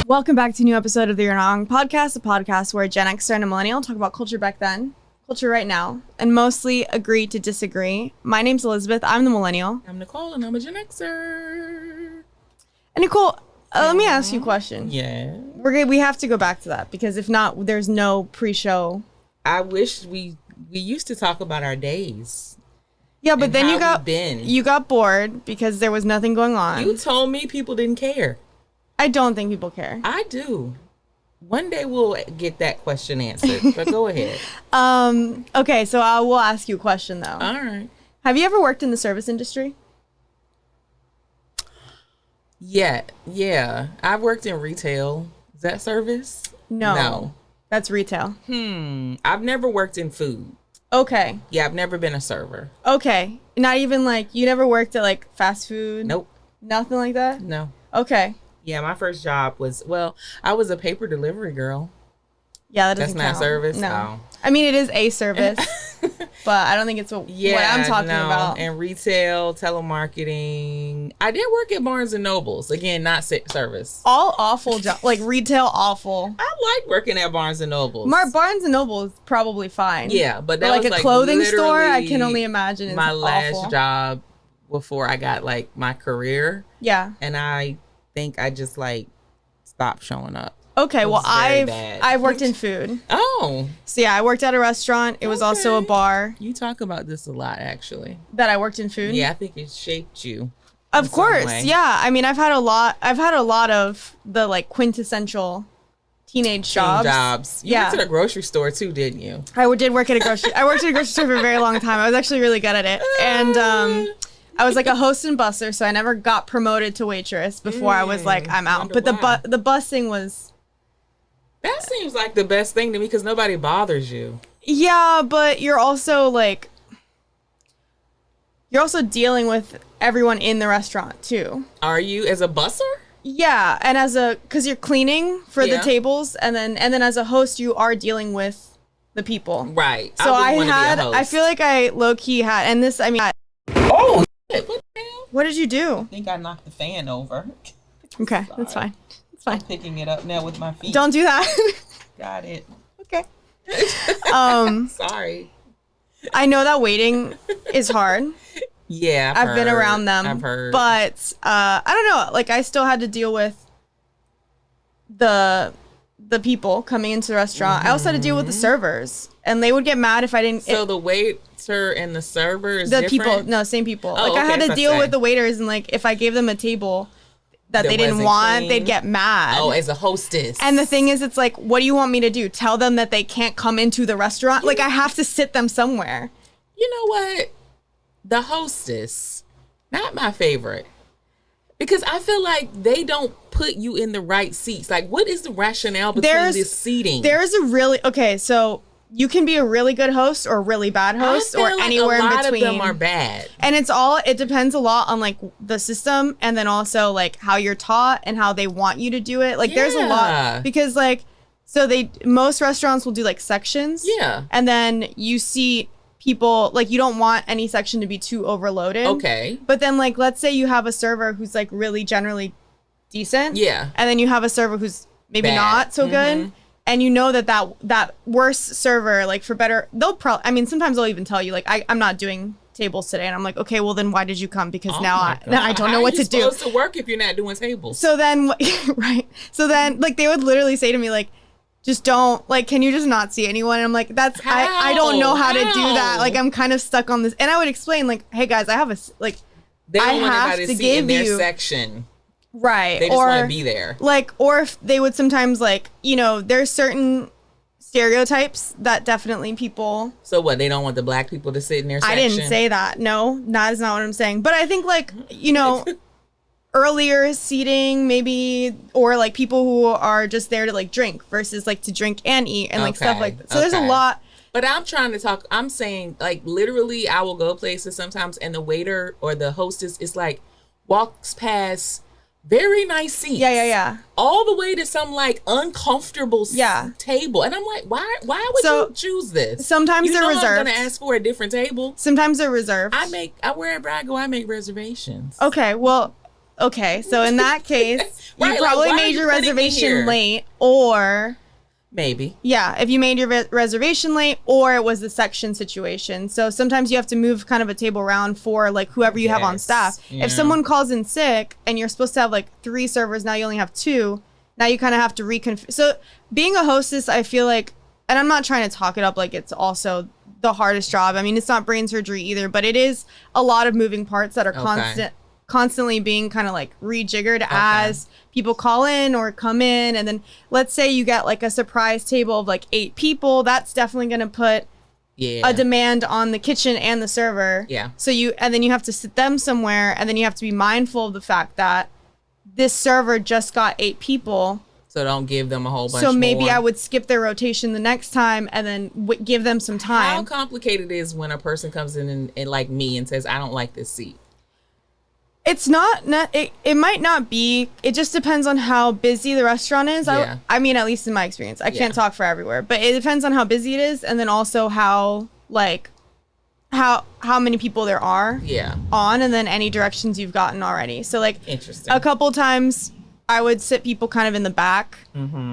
Welcome back to a new episode of the You're Not Wrong podcast, a podcast where a Gen Xer and a millennial talk about culture back then, culture right now, and mostly agree to disagree. My name's Elizabeth. I'm the millennial. I'm Nicole, and I'm a Gen Xer. And Nicole, let me ask you a question. Yeah. We have to go back to that because if not, there's no pre-show. I wish we used to talk about our days. Yeah, but then you got bored because there was nothing going on. You told me people didn't care. I don't think people care. I do. One day we'll get that question answered, but go ahead. Okay, so I will ask you a question though. All right. Have you ever worked in the service industry? Yeah. I've worked in retail. Is that service? No. That's retail. I've never worked in food. Okay. Yeah, I've never been a server. Okay. Not even like, you never worked at like fast food? Nope. Nothing like that? No. Okay. Yeah, my first job was, I was a paper delivery girl. Yeah, that doesn't That's count. not service? No. I mean, it is a service, but I don't think it's what I'm talking about. And retail, telemarketing. I did work at Barnes & Nobles. Again, not service. All awful jobs, like retail awful. I like working at Barnes & Nobles. Barnes & Noble is probably fine. Yeah, but that was like a clothing store, I can only imagine is my last awful. job before I got like my career. Yeah. And I think I just like stopped showing up. Okay, well I've worked in food. Oh. So yeah, I worked at a restaurant. It was also a bar. You talk about this a lot actually. That I worked in food? Yeah, I think it shaped you. Of course. Yeah. I mean, I've had a lot of the like quintessential teenage jobs. You went to the grocery store too, didn't you? I did work at a grocery I worked at a grocery store for a very long time. I was actually really good at it. And I was like a host and busser, so I never got promoted to waitress before I was like, I'm out. But the busing was... That seems like the best thing to me because nobody bothers you. Yeah, but you're also like... You're also dealing with everyone in the restaurant too. Are you as a busser? Yeah, and because you're cleaning for the tables, and then as a host, you are dealing with the people. Right. So I feel like I low-key had, and this, I mean... Oh! What the hell? What did you do? I think I knocked the fan over. Okay, sorry. That's fine. It's fine. I'm picking it up now with my feet. Don't do that. Got it. Okay. Sorry. I know that waiting is hard. Yeah, I've been around them. I've heard. But I don't know. Like I still had to deal with the people coming into the restaurant. I also had to deal with the servers, and they would get mad if I didn't. So the waiter and the server is different? people. No, same people. Oh, like I had to deal with the waiters, and like if I gave them a table that they didn't want, they'd get mad. Oh, as a hostess. And the thing is, it's like, what do you want me to do? Tell them that they can't come into the restaurant? Like I have to sit them somewhere. You know what? The hostess, not my favorite. Because I feel like they don't put you in the right seats. Like, what is the rationale between this seating? So you can be a really good host or a really bad host or like anywhere in between. A lot of them are bad. And it depends a lot on like the system and then also like how you're taught and how they want you to do it. Like there's a lot because like, so most restaurants will do like sections. Yeah. And then you see people like you don't want any section to be too overloaded. Okay. But then like let's say you have a server who's like really generally decent. Yeah. And then you have a server who's maybe not so good. And you know that worse server, like for better, sometimes they'll even tell you like I'm not doing tables today, and I'm like, okay, well then why did you come? Because now I don't know what to do. How are you supposed to work if you're not doing tables? So then right. So then like they would literally say to me like, just don't, like, can you just not see anyone? And I'm like, I don't know how to do that. Like, I'm kind of stuck on this. And I would explain, like, hey, guys, I have they don't want anybody to see in their section. Right. They just want to be there. Like, or if they would sometimes, like, there's certain stereotypes that definitely people... So what, they don't want the black people to sit in their section? I didn't say that. No, that is not what I'm saying. But I think, like, earlier seating maybe, or like people who are just there to like drink versus like to drink and eat and like stuff like that. So there's a lot. But I'm saying like literally I will go places sometimes and the waiter or the hostess is like walks past very nice seats. Yeah. All the way to some like uncomfortable table. And I'm like, why would you choose this? Sometimes they're reserved. I'm going to ask for a different table. Sometimes they're reserved. Wherever I go, I make reservations. Okay, well, okay. So in that case, Right, you like, probably why are made you your putting me reservation here? late, or Maybe. yeah, if you made your reservation late, or it was the section situation. So sometimes you have to move kind of a table around for like whoever you have on Yes, staff. yeah. If someone calls in sick and you're supposed to have like 3 servers, now you only have 2. Now you kind of have to reconfigure. So being a hostess, I feel like, and I'm not trying to talk it up like it's also the hardest job. I mean, it's not brain surgery either, but it is a lot of moving parts that are constantly being kind of like rejiggered as people call in or come in. And then let's say you get like a surprise table of like 8 people. That's definitely going to put a demand on the kitchen and the server. Yeah. So and then you have to sit them somewhere, and then you have to be mindful of the fact that this server just got 8 people. So don't give them a whole bunch So maybe more. I would skip their rotation the next time and then give them some time. How complicated it is when a person comes in and like me and says, I don't like this seat. It's not it might not be. It just depends on how busy the restaurant is. Yeah. I mean, at least in my experience. I can't talk for everywhere, but it depends on how busy it is, and then also how like how many people there are on, and then any directions you've gotten already. So like Interesting. a couple times I would sit people kind of in the back,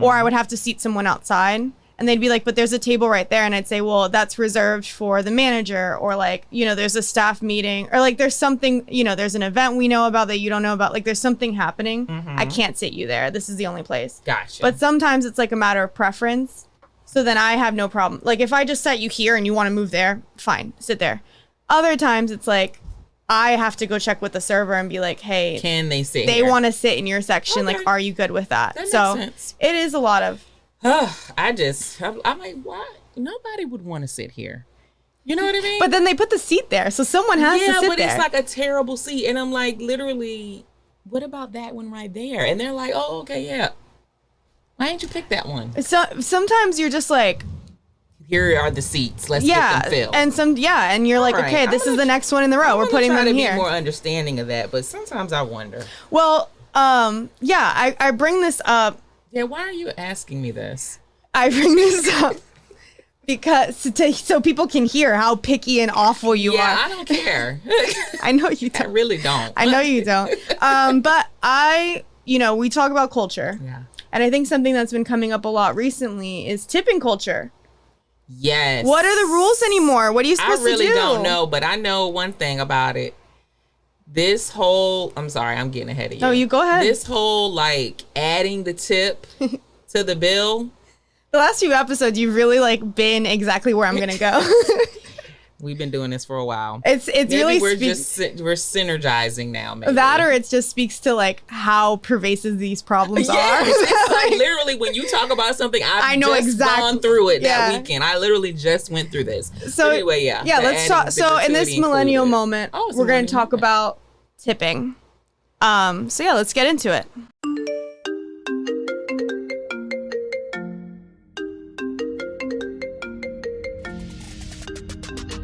or I would have to seat someone outside. And they'd be like, but there's a table right there. And I'd say, well, that's reserved for the manager, or like, you know, there's a staff meeting, or like there's something, you know, there's an event we know about that you don't know about. Like there's something happening. I can't sit you there. This is the only place. Gotcha. But sometimes it's like a matter of preference. So then I have no problem. Like if I just set you here and you want to move there, fine, sit there. Other times it's like, I have to go check with the server and be like, hey, can they sit They here? want to sit in your section. Okay. Like, are you good with that? That So makes sense. it is a lot of. I'm like, why? Nobody would want to sit here. You know what I mean? But then they put the seat there, so someone has to sit there. Yeah, but it's like a terrible seat. And I'm like, literally, what about that one right there? And they're like, oh, okay, yeah. Why didn't you pick that one? So sometimes you're just like, Here are the seats. Let's get them filled. and you're like, All right. okay, this is the next one in the row. We're putting them to here. Be more understanding of that, but sometimes I wonder. Well, I bring this up. Yeah, why are you asking me this? I bring this up because so people can hear how picky and awful you are. Yeah, I don't care. I know you I don't. really don't. I know you don't. But we talk about culture. Yeah. And I think something that's been coming up a lot recently is tipping culture. Yes. What are the rules anymore? What are you supposed to do? I really don't know, but I know one thing about it. This whole, I'm sorry, I'm getting ahead of you. No, you go ahead. This whole like adding the tip to the bill. The last few episodes, you've really like been exactly where I'm gonna go. We've been doing this for a while. It's maybe really we're synergizing now. Maybe that, or it just speaks to like how pervasive these problems are. It's like literally when you talk about something, I know just exactly gone through it that weekend. I literally just went through this. So anyway, let's talk. So in this millennial moment, we're going to talk about tipping. Let's get into it.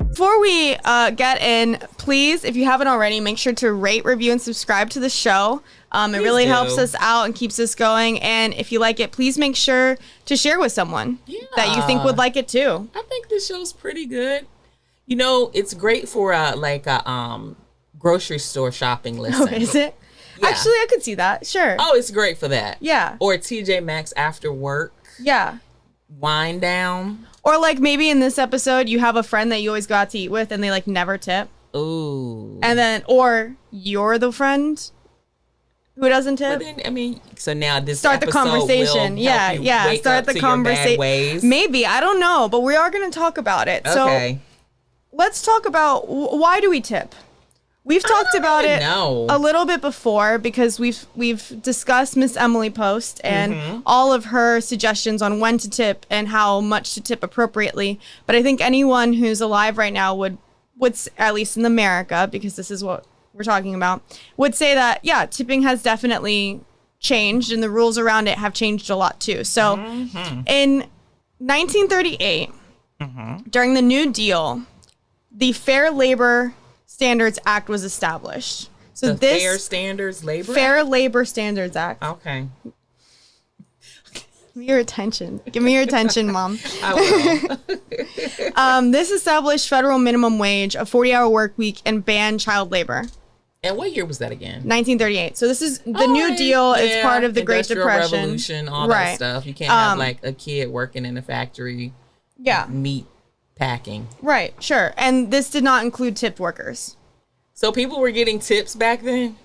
Before we get in, please, if you haven't already, make sure to rate, review, and subscribe to the show. It really helps us out and keeps us going. And if you like it, please make sure to share with someone that you think would like it too. I think this show's pretty good. You know, it's great for a grocery store shopping listen. Oh, is it? Yeah. Actually, I could see that. Sure. Oh, it's great for that. Yeah. Or TJ Maxx after work. Yeah. Wind down. Or like maybe in this episode you have a friend that you always go out to eat with and they like never tip. Ooh. And then, or you're the friend who doesn't tip. But then, I mean, so now this start the conversation. Yeah. Start the conversation. Maybe, I don't know, but we are going to talk about it. Okay. So let's talk about why do we tip? We've talked about it a little bit before because we've discussed Miss Emily Post and all of her suggestions on when to tip and how much to tip appropriately. But I think anyone who's alive right now would at least in America, because this is what we're talking about, would say that, tipping has definitely changed and the rules around it have changed a lot too. So in 1938, during the New Deal, the Fair Labor Standards Act was established. So this Fair Labor Standards Act. Okay. Give me your attention. Give me your attention, Mom. I will. This established federal minimum wage, a 40-hour work week, and banned child labor. And what year was that again? 1938. So this is the New Deal. Yeah. It's part of the Great Industrial Depression. Revolution, all that stuff. You can't have like a kid working in a factory. Yeah. Meat packing. Right, sure. And this did not include tipped workers. So people were getting tips back then?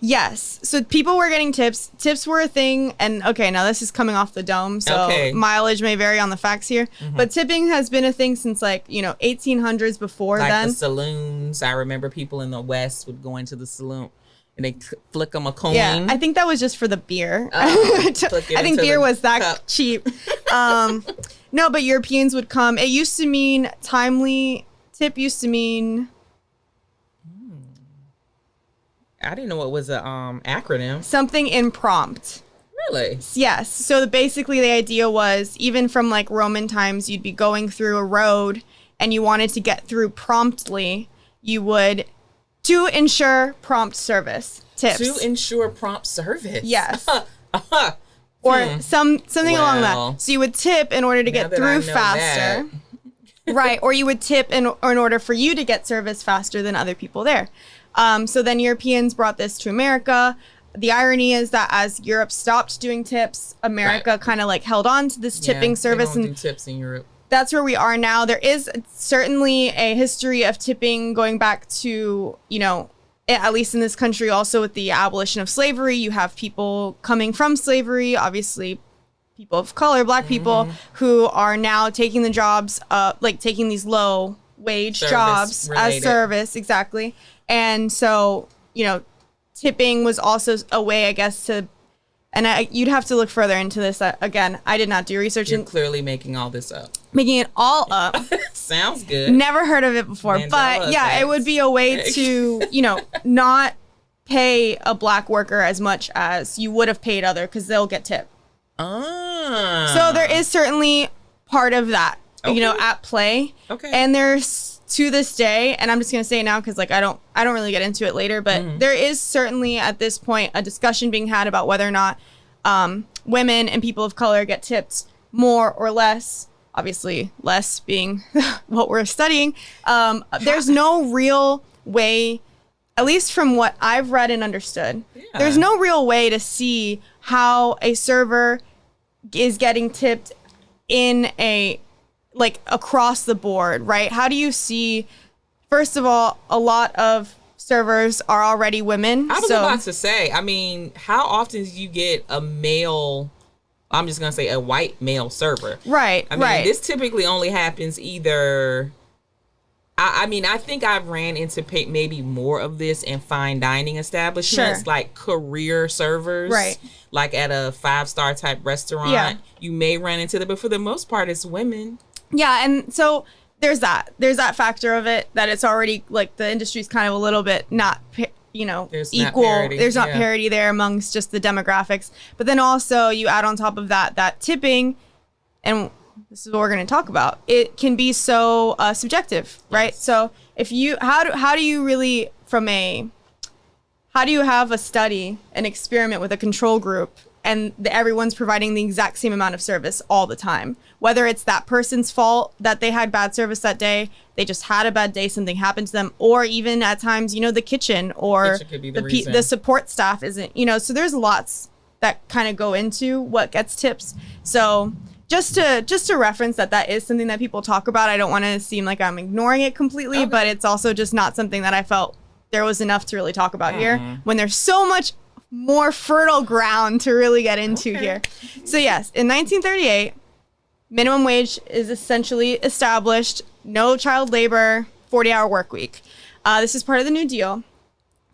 Yes. So people were getting tips. Tips were a thing. And okay, now this is coming off the dome. So mileage may vary on the facts here. Mm-hmm. But tipping has been a thing since 1800s before like then. The saloons. I remember people in the West would go into the saloon and they flick them a coin. Yeah, I think that was just for the beer. I think beer was that cup. Cheap. No, but Europeans would come. It used to mean timely. Tip used to mean... I didn't know it was a acronym. Something impromptu. Really? Yes. So basically the idea was, even from like Roman times, you'd be going through a road and you wanted to get through promptly, you would, to ensure prompt service. Tips. To ensure prompt service? Yes. Or something along that. So you would tip in order to get through faster. Right. Or you would tip in order for you to get service faster than other people there. So then Europeans brought this to America. The irony is that as Europe stopped doing tips, America kind of like held on to this tipping service. They don't do tips in Europe. That's where we are now. There is certainly a history of tipping going back to, at least in this country, also with the abolition of slavery. You have people coming from slavery, obviously people of color, Black people, who are now taking the jobs, taking these low wage jobs as service. Exactly. And so, tipping was also a way, I guess, you'd have to look further into this. Again, I did not do research. You're clearly making all this up. Making it all up. Sounds good. Never heard of it before. But yeah, it would be a way to, not pay a Black worker as much as you would have paid other, because they'll get tipped. So there is certainly part of that, at play. Okay. And there's, to this day, and I'm just gonna say it now because I don't really get into it later, but there is certainly at this point a discussion being had about whether or not women and people of color get tipped more or less. Obviously, less being what we're studying. There's no real way, at least from what I've read and understood, there's no real way to see how a server is getting tipped in across the board, right? How do you see, first of all, a lot of servers are already women. I was about to say, how often do you get a male, I'm just going to say a white male server? Right, this typically only happens either, I think I've ran into maybe more of this in fine dining establishments, like career servers. Right. Like at a 5-star type restaurant, you may run into them, but for the most part, it's women. Yeah, and so there's that factor of it, that it's already the industry's kind of a little bit not there's equal. There's not parity there amongst just the demographics. But then also you add on top of that tipping, and this is what we're going to talk about. It can be so subjective, right? Yes. So if you how do you really how do you have a study, an experiment with a control group, and everyone's providing the exact same amount of service all the time? Whether it's that person's fault that they had bad service that day, they just had a bad day, something happened to them, or even at times, the kitchen or the support staff isn't, so there's lots that kind of go into what gets tips. So just to reference that is something that people talk about. I don't want to seem like I'm ignoring it completely, but it's also just not something that I felt there was enough to really talk about here, when there's so much more fertile ground to really get into here. So yes, in 1938, minimum wage is essentially established. No child labor, 40-hour work week. This is part of the New Deal.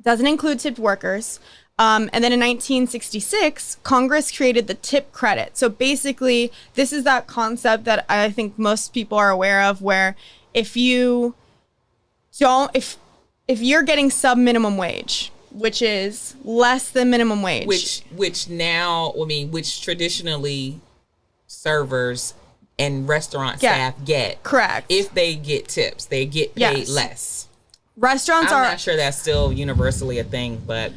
Doesn't include tipped workers. And then in 1966, Congress created the tip credit. So basically, this is that concept that I think most people are aware of, where if you're getting sub minimum wage, which is less than minimum wage, which traditionally servers and restaurant staff get. Correct. If they get tips, they get paid less. Restaurants I'm not sure that's still universally a thing, but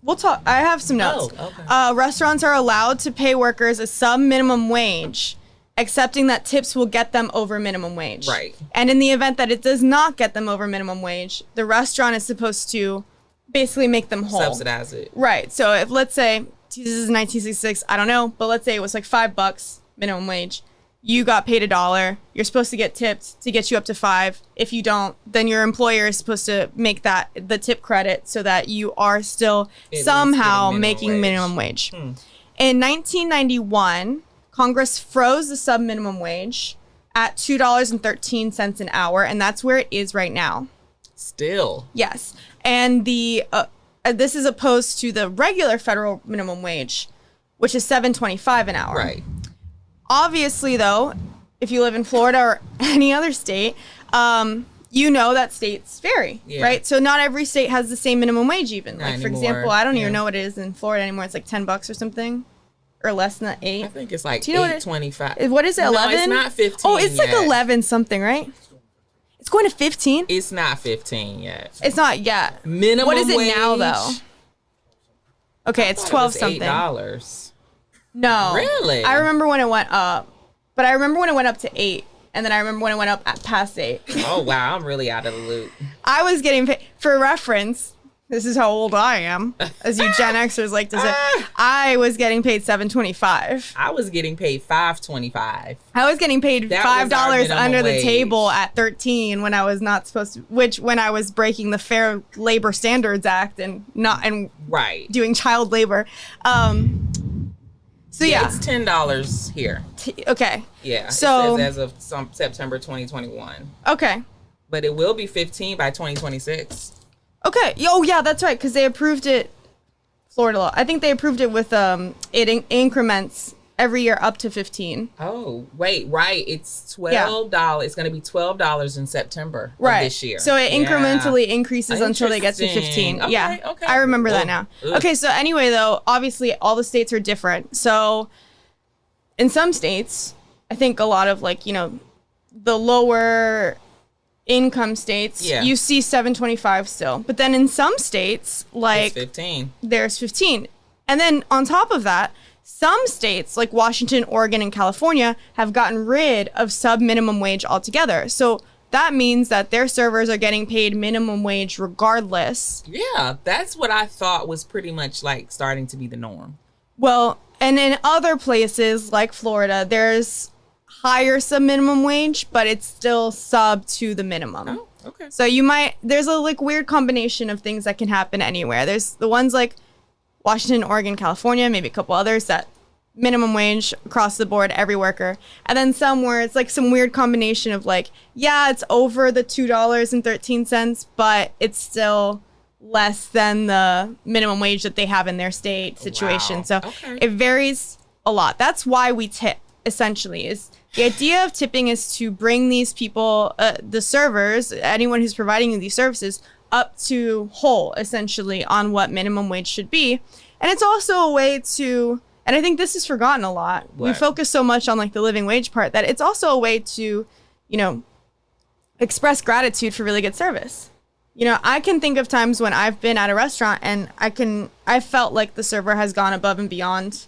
we'll talk. I have some notes. Oh, okay. Restaurants are allowed to pay workers a sub minimum wage, accepting that tips will get them over minimum wage. Right. And in the event that it does not get them over minimum wage, the restaurant is supposed to basically make them whole. Subsidize it. Right. So if, let's say, this is 1966, I don't know, but let's say it was like $5 minimum wage. You got paid $1. You're supposed to get tipped to get you up to $5. If you don't, then your employer is supposed to make that the tip credit so that you are still somehow making minimum wage. In 1991, Congress froze the sub-minimum wage at $2.13 an hour, and that's where it is right now. Still. Yes. And this is opposed to the regular federal minimum wage, which is $7.25 an hour. Right. Obviously, though, if you live in Florida or any other state, you know that states vary, right? So not every state has the same minimum wage even. Not like, for anymore. example, I don't even know what it is in Florida anymore. It's like $10 or something. Or less than that, $8. I think it's like Do you know $8.25. What is it, 11? No, it's not 15 Oh, it's like yet. 11 something, right? It's going to 15? It's not 15 yet. It's not yet. Minimum What is it wage, now, though? Okay, it's 12 something. $8. No. Really? I remember when it went up. But I remember when it went up to 8. And then I remember when it went up past 8. Oh, wow. I'm really out of the loop. I was getting paid, for reference, this is how old I am, as you Gen Xers like to say, I was getting paid $7.25. I was getting paid $5.25. I was getting paid That was our $5 minimum under the wage. table at 13 when I was not supposed to, when I was breaking the Fair Labor Standards Act and Right. doing child labor. So yeah. It's $10 here. Okay. Yeah. So it says as of September 2021. Okay. But it will be 15 by 2026. Okay. Oh yeah, that's right. Because they approved it. Florida law. I think they approved it with increments every year up to 15. Oh wait, right. It's $12. Yeah. It's going to be $12 in September of this year. So it incrementally increases until they get to 15. Okay, yeah. Okay. I remember that now. Okay. So anyway, though, obviously all the states are different. So in some states, I think a lot of the lower income states, you see $7.25 still. But then in some states, like it's 15. There's 15. And then on top of that, some states like Washington, Oregon, and California have gotten rid of sub-minimum wage altogether. So that means that their servers are getting paid minimum wage regardless. Yeah, that's what I thought was pretty much like starting to be the norm. Well, and in other places like Florida, there's higher sub-minimum wage, but it's still sub to the minimum. Oh, okay. So there's a weird combination of things that can happen anywhere. There's the ones like Washington, Oregon, California, maybe a couple others that minimum wage across the board, every worker. And then some where it's like some weird combination of it's over the $2.13, but it's still less than the minimum wage that they have in their state situation. Wow. So it varies a lot. That's why we tip, essentially, is the idea of tipping is to bring these people, the servers, anyone who's providing you these services, up to whole, essentially, on what minimum wage should be. And it's also a way to, and I think this is forgotten a lot. What? We focus so much on the living wage part that it's also a way to, express gratitude for really good service. I can think of times when I've been at a restaurant and I felt like the server has gone above and beyond.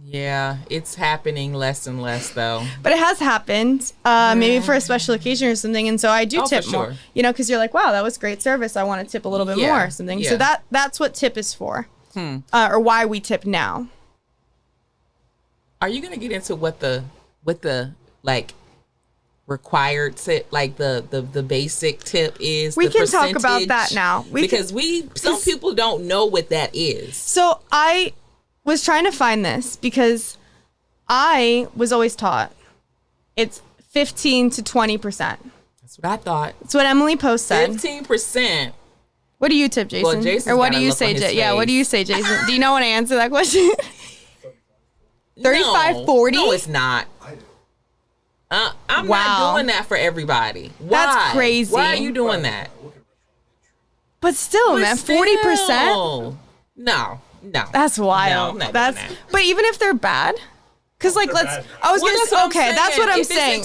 Yeah, it's happening less and less though. But it has happened, maybe for a special occasion or something, and so I do tip more. Because you're like, wow, that was great service. I want to tip a little bit more or something. Yeah. So that's what tip is for, or why we tip now. Are you gonna get into what the required tip, the basic tip is? We can talk about that now. Some people don't know what that is. So I was trying to find this because I was always taught it's 15 to 20%. That's what I thought. That's what Emily Post said. 15%. What do you tip, Jason? Well, or what do you say, Yeah, what do you say, Jason? Do you know when I answer that question? 35, 40? No, it's not. I'm not doing that for everybody. Why? That's crazy. Why are you doing that? But still, man, 40%? No. That's wild. No, that. But even if they're bad, because that's what I'm saying.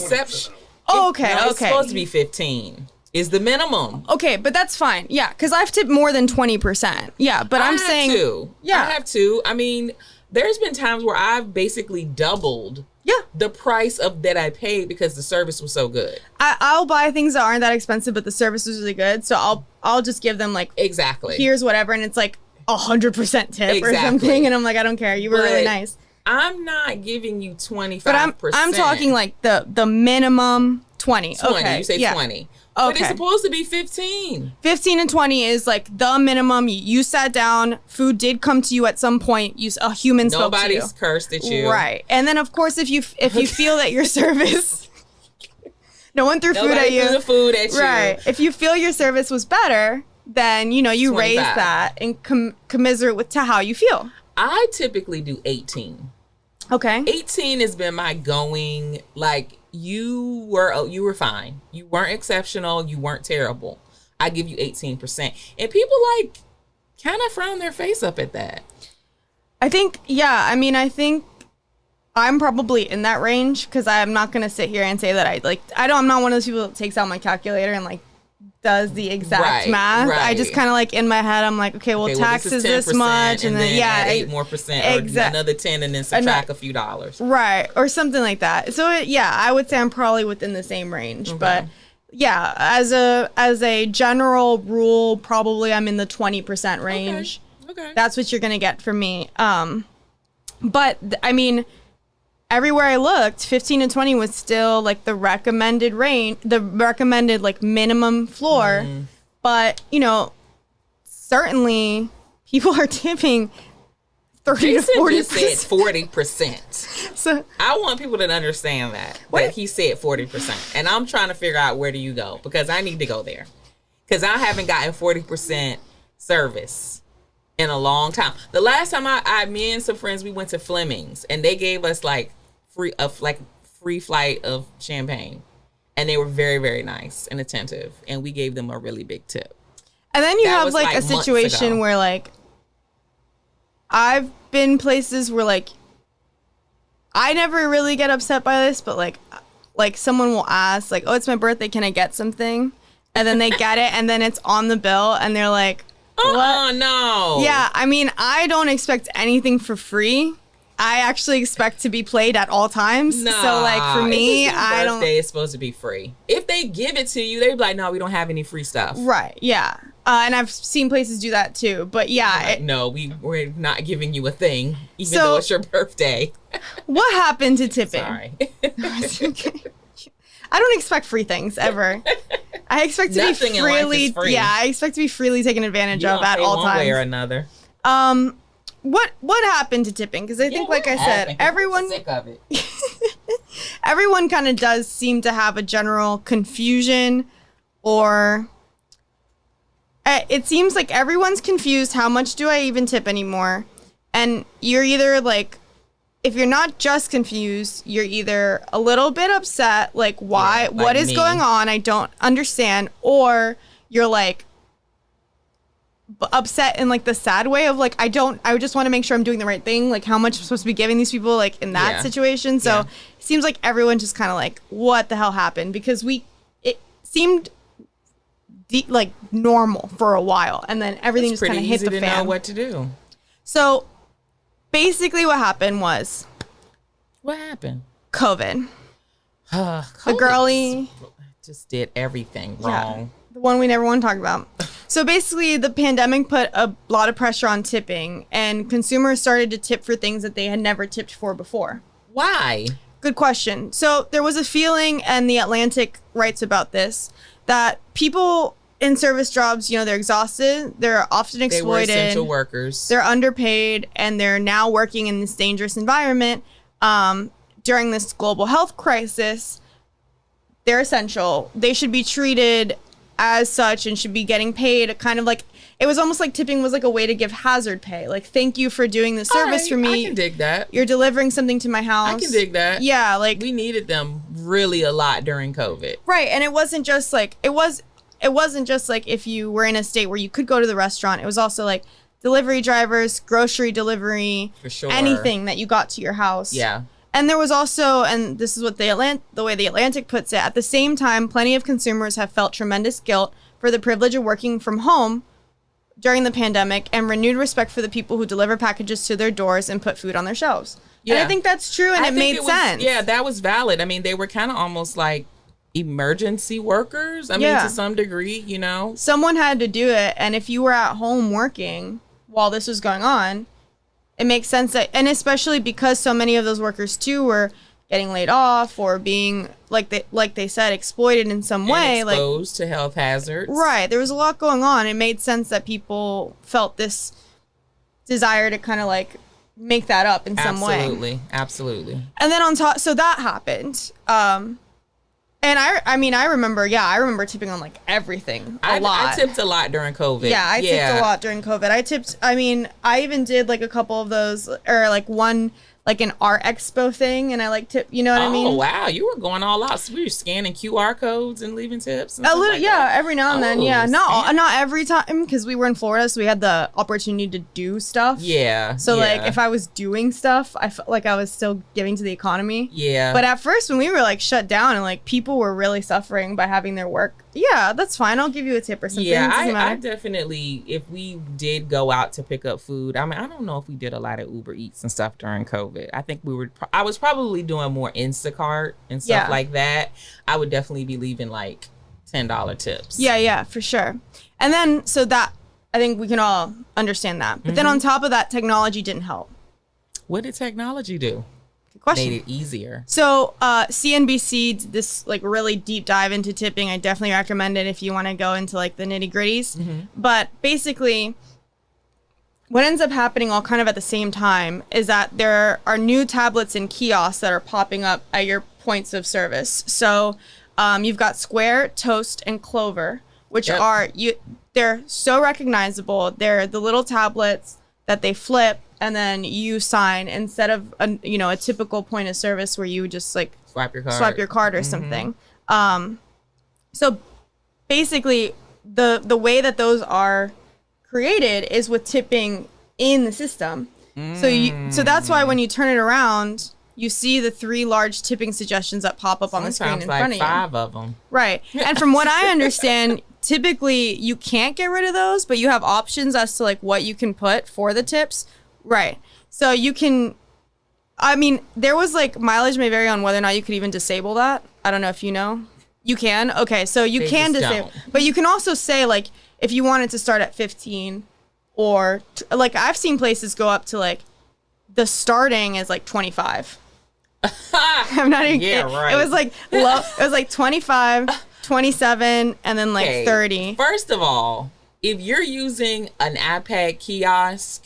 Okay. It's supposed to be 15 is the minimum. Okay, but that's fine. Yeah, because I've tipped more than 20%. Yeah, but I have to. I mean, there's been times where I've basically doubled Yeah. the price of that I paid because the service was so good. I'll buy things that aren't that expensive, but the service was really good. So I'll just give them like, exactly, here's whatever, and it's like 100% tip or something, and I'm like, I don't care. You were really nice. I'm not giving you 25%. But I'm talking like the minimum 20. 20. Okay. You say 20. But it's supposed to be 15. 15 and 20 is like the minimum. You sat down. Food did come to you at some point. A human spoke to you. Nobody's cursed at you. Right. And then, of course, if you feel that your service... no one threw food at you. Nobody threw the food at you. Right. If you feel your service was better, then, you 25. Raise that and commiserate to how you feel. I typically do 18. Okay. 18 has been my going, like... You were fine. You weren't exceptional. You weren't terrible. I give you 18%. And people like kind of frown their face up at that. I think I'm probably in that range because I'm not going to sit here and say that I'm not one of those people that takes out my calculator and like does the exact math. Right. I just kind of like in my head, I'm like, okay, taxes this much. And then add 8 more percent or another 10 and then subtract a few dollars. Right. Or something like that. So I would say I'm probably within the same range. Okay. But yeah, as a general rule, probably I'm in the 20% range. Okay. That's what you're going to get from me. But I mean, everywhere I looked, 15 and 20 was still like the recommended range, the recommended like minimum floor. Mm. But, certainly people are tipping 30 to 40%. Just said 40%. So I want people to understand that he said 40%. And I'm trying to figure out where do you go because I need to go there. Because I haven't gotten 40% service in a long time. The last time me and some friends, we went to Fleming's and they gave us like free flight of champagne, and they were very, very nice and attentive, and we gave them a really big tip. And then you have like a situation where like I've been places where like I never really get upset by this, but like someone will ask like, oh, it's my birthday, can I get something? And then they get it, and then it's on the bill, and they're like, what? Oh no. Yeah, I mean, I don't expect anything for free. I actually expect to be played at all times. Nah, so like for me, I don't. Birthday is supposed to be free. If they give it to you, they'd be like, "No, we don't have any free stuff." Right? Yeah. And I've seen places do that too. But yeah, like, no, we're not giving you a thing, even though it's your birthday. What happened to tipping? Sorry. Okay. I don't expect free things ever. I expect to be freely. Free. Yeah, I expect to be freely taken advantage of at all times. One way or another. What happened to tipping? Because I think, like I said, everyone sick of it. Everyone kind of does seem to have a general confusion, or it seems like everyone's confused. How much do I even tip anymore? And you're either like, if you're not just confused, you're either a little bit upset, like why, what is going on? I don't understand, or you're like upset in like the sad way of like I just want to make sure I'm doing the right thing, like how much I'm supposed to be giving these people like in that situation. So it seems like everyone just kind of like, what the hell happened? Because it seemed like normal for a while, and then everything just kind of hit the fan. It's pretty easy to know what to do. So basically what happened was COVID. A girlie just did everything wrong. The one we never want to talk about. So basically, the pandemic put a lot of pressure on tipping, and consumers started to tip for things that they had never tipped for before. Why? Good question. So there was a feeling, and The Atlantic writes about this, that people in service jobs, they're exhausted, they're often exploited. They were essential workers. They're underpaid, and they're now working in this dangerous environment. During this global health crisis, they're essential. They should be treated as such and should be getting paid kind of like, it was almost like tipping was like a way to give hazard pay. Like, thank you for doing the service for me. I can dig that. You're delivering something to my house. I can dig that. Yeah, like we needed them really a lot during COVID. Right, and it wasn't just like it wasn't just like if you were in a state where you could go to the restaurant. It was also like delivery drivers, grocery delivery, for sure, anything that you got to your house. Yeah. And there was also, and this is what the way the Atlantic puts it, at the same time, plenty of consumers have felt tremendous guilt for the privilege of working from home during the pandemic and renewed respect for the people who deliver packages to their doors and put food on their shelves. Yeah. And I think that's true, and it made sense. Yeah, that was valid. I mean, they were kind of almost like emergency workers. I mean, to some degree, you know. Someone had to do it, and if you were at home working while this was going on, it makes sense that, and especially because so many of those workers too were getting laid off or being like they said exploited in some way, exposed to health hazards. Right. There was a lot going on. It made sense that people felt this desire to kind of like make that up in some way. Absolutely. And then on top, so that happened. And I remember tipping on like everything a lot. I tipped a lot during COVID. Yeah, I tipped a lot during COVID. I even did like a couple of those, or like one, like an art expo thing, and I like tip, you know what I mean? Oh, wow. You were going all out. So we were scanning QR codes and leaving tips and a little, like that. Every now and then, yeah. Not every time, because we were in Florida, so we had the opportunity to do stuff. Yeah. So like if I was doing stuff, I felt like I was still giving to the economy. Yeah. But at first, when we were like shut down and like people were really suffering by having their work, yeah, that's fine. I'll give you a tip or something. Yeah, I definitely, if we did go out to pick up food, I mean, I don't know if we did a lot of Uber Eats and stuff during COVID. I think I was probably doing more Instacart and stuff like that. I would definitely be leaving like $10 tips. Yeah, for sure. And then, so that, I think we can all understand that. But then on top of that, technology didn't help. What did technology do? Good question. Made it easier. So CNBC did this like really deep dive into tipping. I definitely recommend it if you want to go into like the nitty gritties. But basically, what ends up happening all kind of at the same time is that there are new tablets and kiosks that are popping up at your points of service. So you've got Square, Toast, and Clover, which they're so recognizable. They're the little tablets that they flip and then you sign instead of a typical point of service where you would just like swipe your card or something. So basically the way that those are created is with tipping in the system. So that's why when you turn it around, you see the 3 large tipping suggestions that pop up on the screen in front of you. 5 of them. Right. And from what I understand, typically you can't get rid of those, but you have options as to like what you can put for the tips. Right. So you can, I mean, there was like mileage may vary on whether or not you could even disable that. I don't know if you know. You can? Okay. So you can disable, but you can also say like, if you wanted to start at 15 or like I've seen places go up to like the starting is like 25. I'm not even kidding. Right. It was like low. It was like 25, 27, and then like 30. First of all, if you're using an iPad kiosk,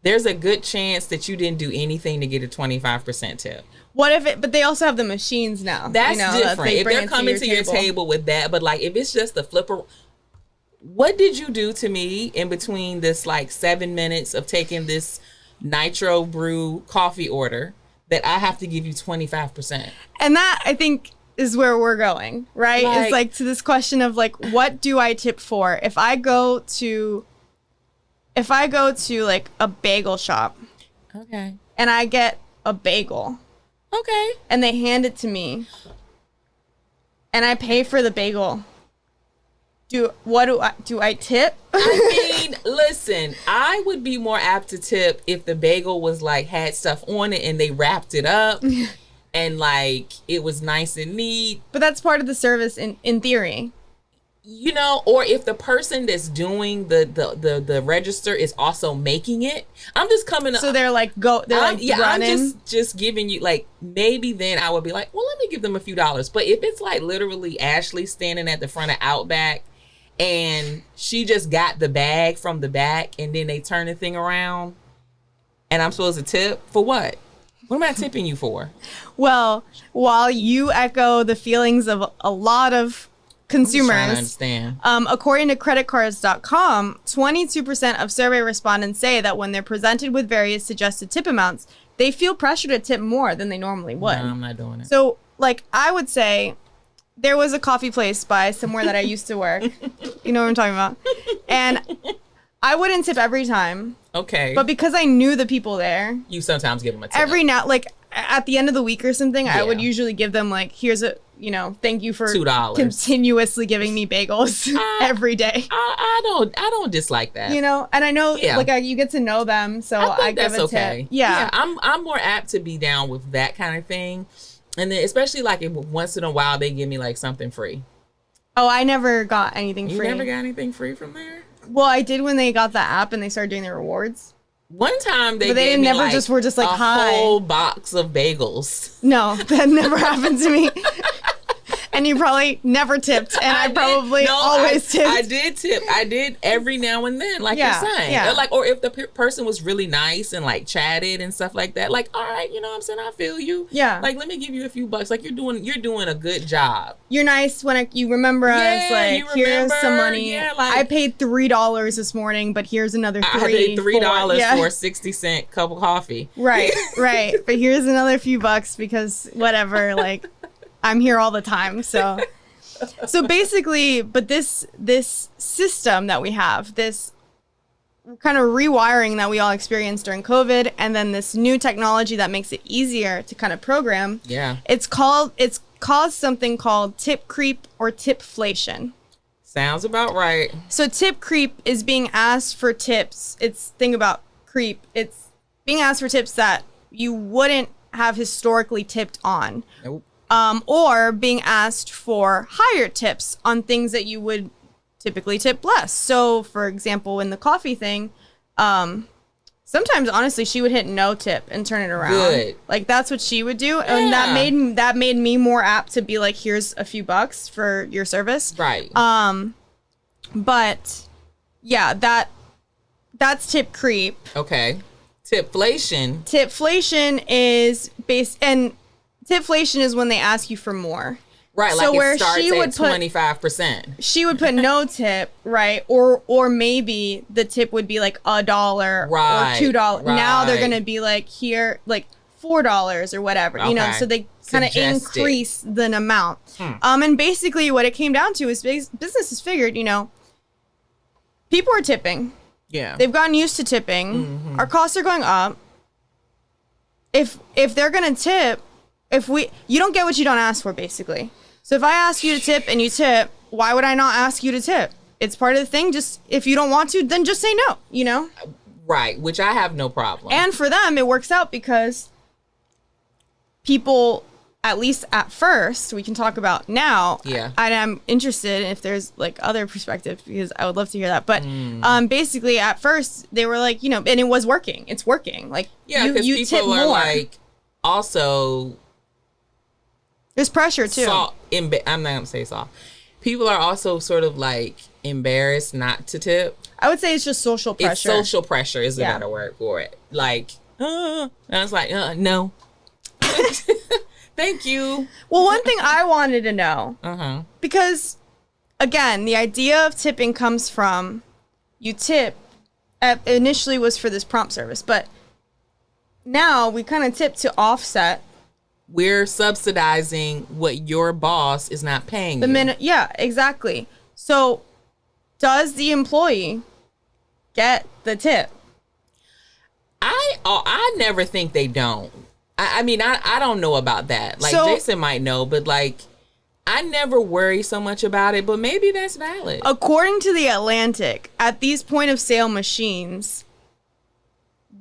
there's a good chance that you didn't do anything to get a 25% tip. What if it, but they also have the machines now. That's different. If they're coming to your table with that, but like if it's just the flipper, what did you do to me in between this like 7 minutes of taking this nitro brew coffee order that I have to give you 25%? And that I think is where we're going, right? It's like to this question of like, what do I tip for? If I go to like a bagel shop, okay, and I get a bagel, okay, and they hand it to me, and I pay for the bagel, do I tip? I mean, listen, I would be more apt to tip if the bagel was like had stuff on it and they wrapped it up and like it was nice and neat. But that's part of the service in theory. You know, or if the person that's doing the register is also making it. I'm just coming up. So they're like running. I'm just giving you like, maybe then I would be like, well, let me give them a few dollars. But if it's like literally Ashley standing at the front of Outback and she just got the bag from the back and then they turn the thing around and I'm supposed to tip for what? What am I tipping you for? Well, while you echo the feelings of a lot of consumers, according to creditcards.com, 22% of survey respondents say that when they're presented with various suggested tip amounts, they feel pressure to tip more than they normally would. No, I'm not doing it. So, like, I would say there was a coffee place by somewhere that I used to work. You know what I'm talking about? And I wouldn't tip every time. Okay. But because I knew the people there, you sometimes give them a tip. Every now, like, at the end of the week or something, I would usually give them like, here's a thank you for $2 continuously giving me bagels every day. I don't dislike that. And I know you get to know them, so I give a tip. Yeah. I'm more apt to be down with that kind of thing. And then especially like if once in a while they give me like something free. Oh, I never got anything free. You never got anything free from there? Well, I did when they got the app and they started doing the rewards. One time they were just like a whole box of bagels. No, that never happened to me. And you probably never tipped, and I probably always tipped. I did tip. I did every now and then, like you're saying. Yeah. Or if the person was really nice and like chatted and stuff like that, like, all right, you know what I'm saying? I feel you. Yeah. Like, let me give you a few bucks. Like you're doing a good job. You're nice when you remember us. Like, here's some money. Yeah, I paid $3 this morning, but here's another $3. I paid $3 for a 60-cent cup of coffee. Right. But here's another few bucks because whatever, like. I'm here all the time. So basically, but this system that we have, this kind of rewiring that we all experienced during COVID, and then this new technology that makes it easier to kind of program. Yeah. It's caused something called tip creep or tipflation. Sounds about right. So tip creep is being asked for tips. Think about creep. It's being asked for tips that you wouldn't have historically tipped on. Nope. Or being asked for higher tips on things that you would typically tip less. So, for example, in the coffee thing, sometimes honestly she would hit no tip and turn it around. Good. Like that's what she would do, Yeah. and that made me more apt to be like, here's a few bucks for your service. Right. But yeah, that's tip creep. Okay. Tipflation. Tipflation is tipflation is when they ask you for more. Right, so like where it starts she would at 25%. She would put no tip, right? Or maybe the tip would be like $1 or $2. Right. Now they're gonna be like here, like $4 or whatever. Okay. So they kind of increase the amount. And basically what it came down to is businesses figured, people are tipping. Yeah. They've gotten used to tipping. Mm-hmm. Our costs are going up. If they're gonna tip, you don't get what you don't ask for, basically. So if I ask you to tip and you tip, why would I not ask you to tip? It's part of the thing. Just if you don't want to, then just say no, Right, which I have no problem. And for them, it works out because people, at least at first, we can talk about now. Yeah. And I'm interested if there's like other perspectives because I would love to hear that. But basically at first they were like, and it was working. It's working. Like because you people tip are more. like also there's pressure too. I'm not gonna say soft. People are also sort of like embarrassed not to tip. I would say it's just social pressure. It's social pressure is a better word for it. Like, and I was like, no. Thank you. Well, one thing I wanted to know, because again, the idea of tipping comes from you tip. Initially was for this prompt service, but now we kind of tip to offset. We're subsidizing what your boss is not paying you. Yeah, exactly. So does the employee get the tip? I never think they don't. I mean, I don't know about that. Like, Jason might know, but like, I never worry so much about it, but maybe that's valid. According to The Atlantic, at these point of sale machines,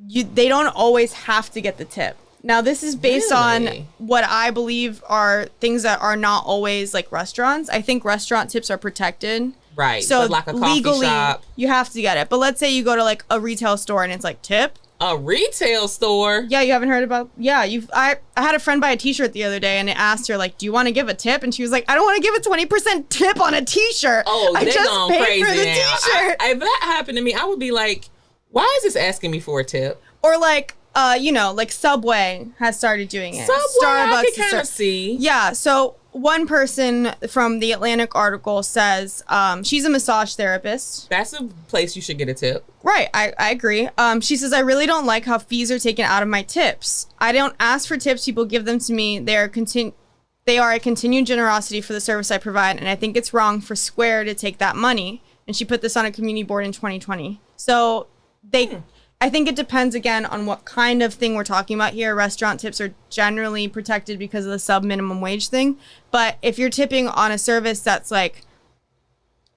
they don't always have to get the tip. Now, this is based on what I believe are things that are not always like restaurants. I think restaurant tips are protected. Right. So but like a coffee legally, shop. You have to get it. But let's say you go to like a retail store and it's like tip. A retail store? Yeah, you haven't heard about... Yeah, I had a friend buy a t-shirt the other day and it asked her like, do you want to give a tip? And she was like, I don't want to give a 20% tip on a t-shirt. Oh, I just gone paid crazy for the now. t-shirt. If that happened to me, I would be like, why is this asking me for a tip? Or like, like Subway has started doing it. Subway, Starbucks I can kind of see. Yeah, so one person from the Atlantic article says she's a massage therapist. That's a place you should get a tip. Right, I agree. She says, I really don't like how fees are taken out of my tips. I don't ask for tips. People give them to me. They are a continued generosity for the service I provide, and I think it's wrong for Square to take that money. And she put this on a community board in 2020. So I think it depends, again, on what kind of thing we're talking about here. Restaurant tips are generally protected because of the sub-minimum wage thing. But if you're tipping on a service that's like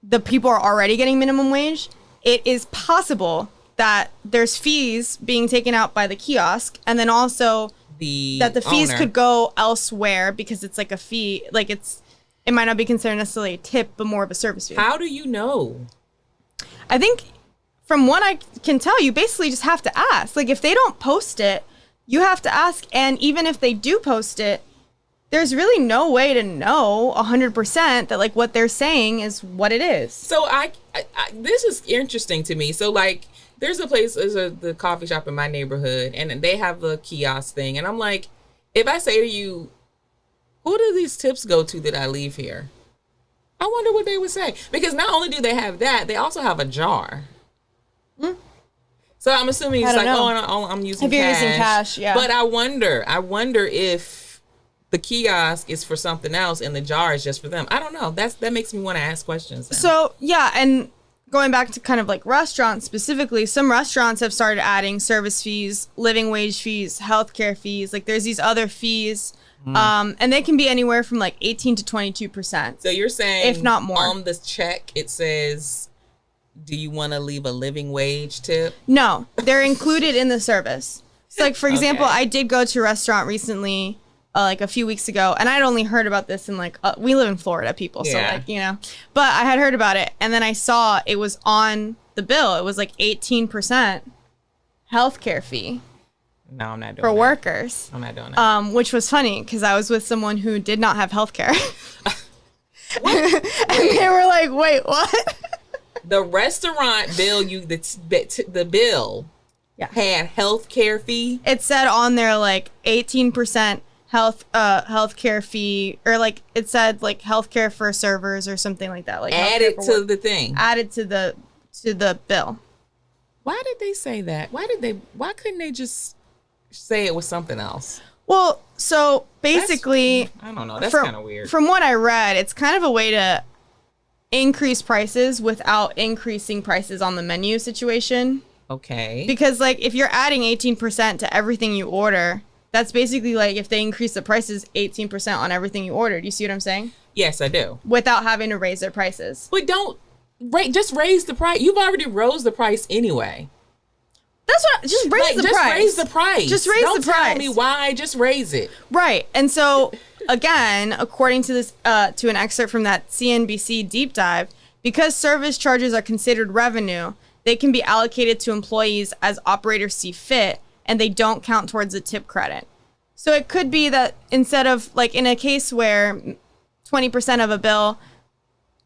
the people are already getting minimum wage, it is possible that there's fees being taken out by the kiosk, and then also that the fees could go elsewhere because it's like a fee. Like it might not be considered necessarily a tip, but more of a service fee. How do you know? I think from what I can tell, you basically just have to ask. Like if they don't post it, you have to ask. And even if they do post it, there's really no way to know 100% that like what they're saying is what it is. So I this is interesting to me. So like there's the coffee shop in my neighborhood, and they have the kiosk thing. And I'm like, if I say to you, who do these tips go to that I leave here? I wonder what they would say. Because not only do they have that, they also have a jar. So I'm assuming it's like, I'm using cash. If you're using cash, yeah. But I wonder if the kiosk is for something else and the jar is just for them. I don't know. That makes me want to ask questions then. So, yeah, and going back to kind of like restaurants specifically, some restaurants have started adding service fees, living wage fees, healthcare fees. Like there's these other fees. And they can be anywhere from like 18 to 22%. So you're saying, if not more, on this check it says, do you want to leave a living wage tip? No, they're included in the service. So like, for example, I did go to a restaurant recently, like a few weeks ago, and I'd only heard about this in like, we live in Florida, people. So like, you know, but I had heard about it, and then I saw it was on the bill. It was like 18% healthcare fee. No, I'm not doing for workers. I'm not doing that. Which was funny because I was with someone who did not have healthcare. And they were like, wait, what? The restaurant bill, the bill had healthcare fee. It said on there like 18% healthcare fee, or like it said like healthcare for servers or something like that. Like added to the thing. Added to the bill. Why did they say that? Why couldn't they just say it was something else? Well, so basically, I don't know. That's kind of weird. From what I read, it's kind of a way to increase prices without increasing prices on the menu situation. Okay. Because like if you're adding 18% to everything you order, that's basically like if they increase the prices 18% on everything you ordered. You see what I'm saying? Yes, I do. Without having to raise their prices. But just raise the price. You've already rose the price anyway. That's what. Just raise the price. Just raise the price. Just raise the price. Don't tell me why. Just raise it. Right. And so, again, according to this, to an excerpt from that CNBC deep dive, because service charges are considered revenue, they can be allocated to employees as operators see fit, and they don't count towards the tip credit. So it could be that instead of like in a case where 20% of a bill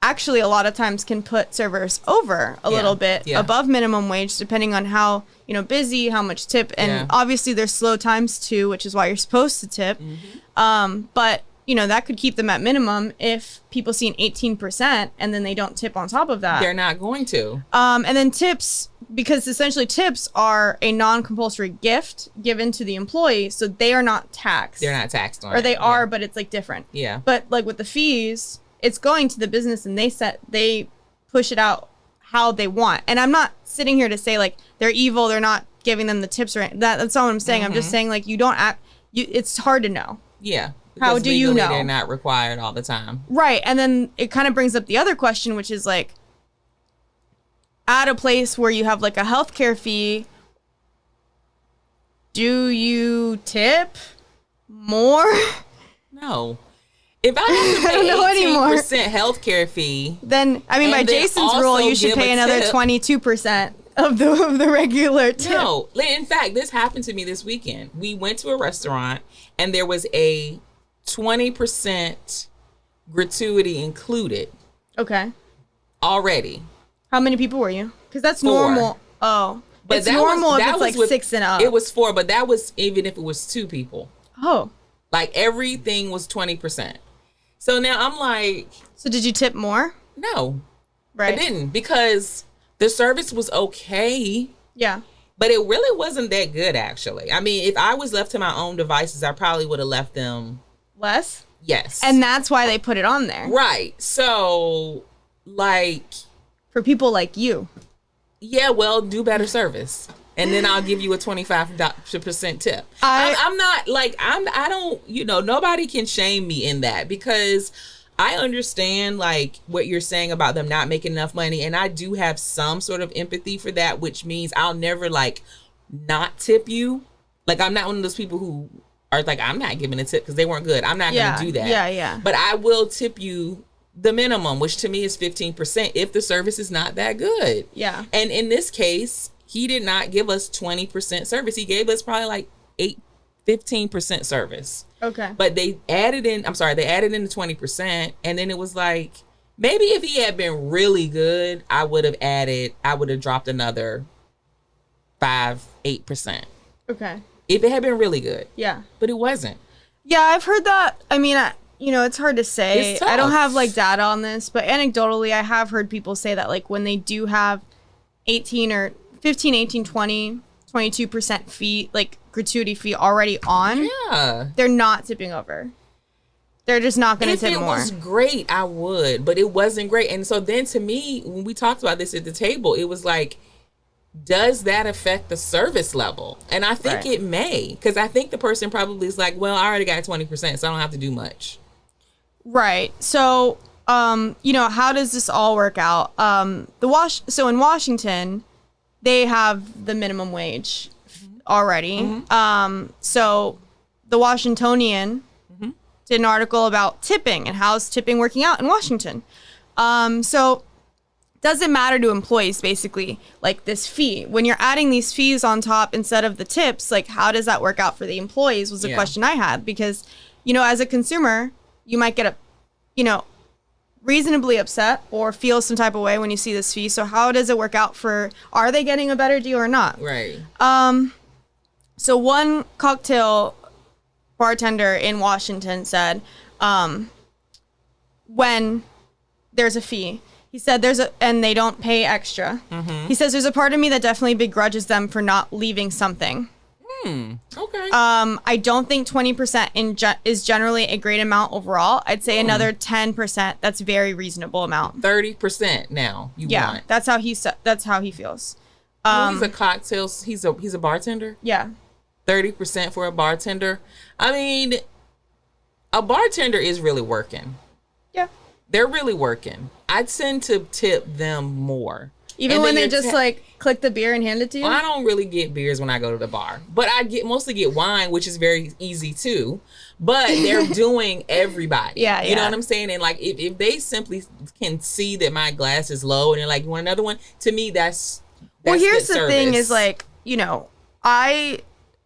actually a lot of times can put servers over a little bit above minimum wage, depending on how, busy, how much tip. And obviously there's slow times too, which is why you're supposed to tip. But, that could keep them at minimum if people see an 18% and then they don't tip on top of that. They're not going to. And then tips, because essentially tips are a non-compulsory gift given to the employee, so they are not taxed. They're not taxed on it. Or they are, but it's like different. Yeah. But like with the fees, it's going to the business and they push it out how they want. And I'm not sitting here to say like they're evil, they're not giving them the tips or anything. That's not what I'm saying. I'm just saying like it's hard to know. Yeah. How do you know? They're not required all the time. Right. And then it kind of brings up the other question, which is like at a place where you have like a healthcare fee, do you tip more? No. If I have to pay 18% healthcare fee, then by Jason's rule, you should pay another 22% of the regular tip. No, in fact, this happened to me this weekend. We went to a restaurant and there was a 20% gratuity included. Okay. Already. How many people were you? Because that's 4. normal. Oh, but it's normal if it's like 6 and up. It was 4, but that was even if it was 2 people. Oh. Like everything was 20%. So now I'm like. So did you tip more? No. Right. I didn't, because the service was okay. Yeah. But it really wasn't that good, actually. I mean, if I was left to my own devices, I probably would have left them. Less? Yes. And that's why they put it on there. Right. So, like. For people like you. Yeah, well, do better service. and then I'll give you a 25% tip. I'm not like, I don't, nobody can shame me in that, because I understand like what you're saying about them not making enough money. And I do have some sort of empathy for that, which means I'll never like not tip you. Like, I'm not one of those people who are like, I'm not giving a tip because they weren't good. I'm not going to do that. Yeah. But I will tip you the minimum, which to me is 15% if the service is not that good. Yeah. And in this case, he did not give us 20% service. He gave us probably like 15% service. Okay. But they added in the 20%. And then it was like, maybe if he had been really good, I would have dropped another 5-8%. Okay. If it had been really good. Yeah. But it wasn't. Yeah, I've heard that. I mean, it's hard to say. I don't have like data on this, but anecdotally, I have heard people say that like when they do have 18 or 15, 18, 20, 22% fee, like gratuity fee already on, they're not tipping over. They're just not going to tip more. If it was great, I would, but it wasn't great. And so then to me, when we talked about this at the table, it was like, does that affect the service level? And I think it may, because I think the person probably is like, well, I already got 20%, so I don't have to do much. Right. So, how does this all work out? So in Washington, they have the minimum wage already. Mm-hmm. So the Washingtonian did an article about tipping and how's tipping working out in Washington. So does it matter to employees, basically, like this fee? When you're adding these fees on top instead of the tips, like how does that work out for the employees was the question I had. Because, as a consumer, you might get reasonably upset or feel some type of way when you see this fee. So how does it work out are they getting a better deal or not? Right. So one cocktail bartender in Washington said, when there's a fee, he said and they don't pay extra. Mm-hmm. He says there's a part of me that definitely begrudges them for not leaving something. Okay. I don't think 20% is generally a great amount overall. I'd say another 10%. That's a very reasonable amount. 30% now. Want. That's how he feels. He's a cocktail. He's a bartender. Yeah. 30% for a bartender. I mean, a bartender is really working. Yeah. They're really working. I'd tend to tip them more. Even when they just click the beer and hand it to you? Well, I don't really get beers when I go to the bar, but I mostly get wine, which is very easy too. But they're doing everybody. Yeah. You know what I'm saying? And like, if they simply can see that my glass is low and they're like, you want another one? To me, that's well, here's the service. thing is like, I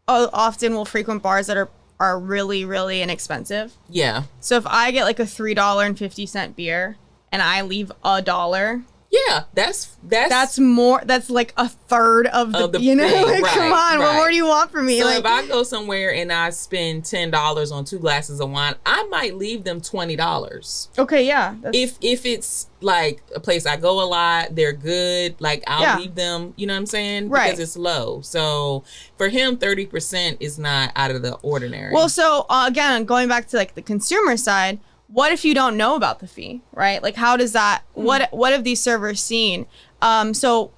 often will frequent bars that are really, really inexpensive. Yeah. So if I get like a $3.50 beer and I leave $1, yeah, that's more. That's like a third of the thing. Like, right, come on, what more do you want from me? So if I go somewhere and I spend $10 on 2 glasses of wine, I might leave them $20. Okay, yeah. If it's like a place I go a lot, they're good. Like I'll leave them. You know what I'm saying? Right. Because it's low. So for him, 30% is not out of the ordinary. Well, so again, going back to like the consumer side. What if you don't know about the fee, right? Like, how does that, what have these servers seen? So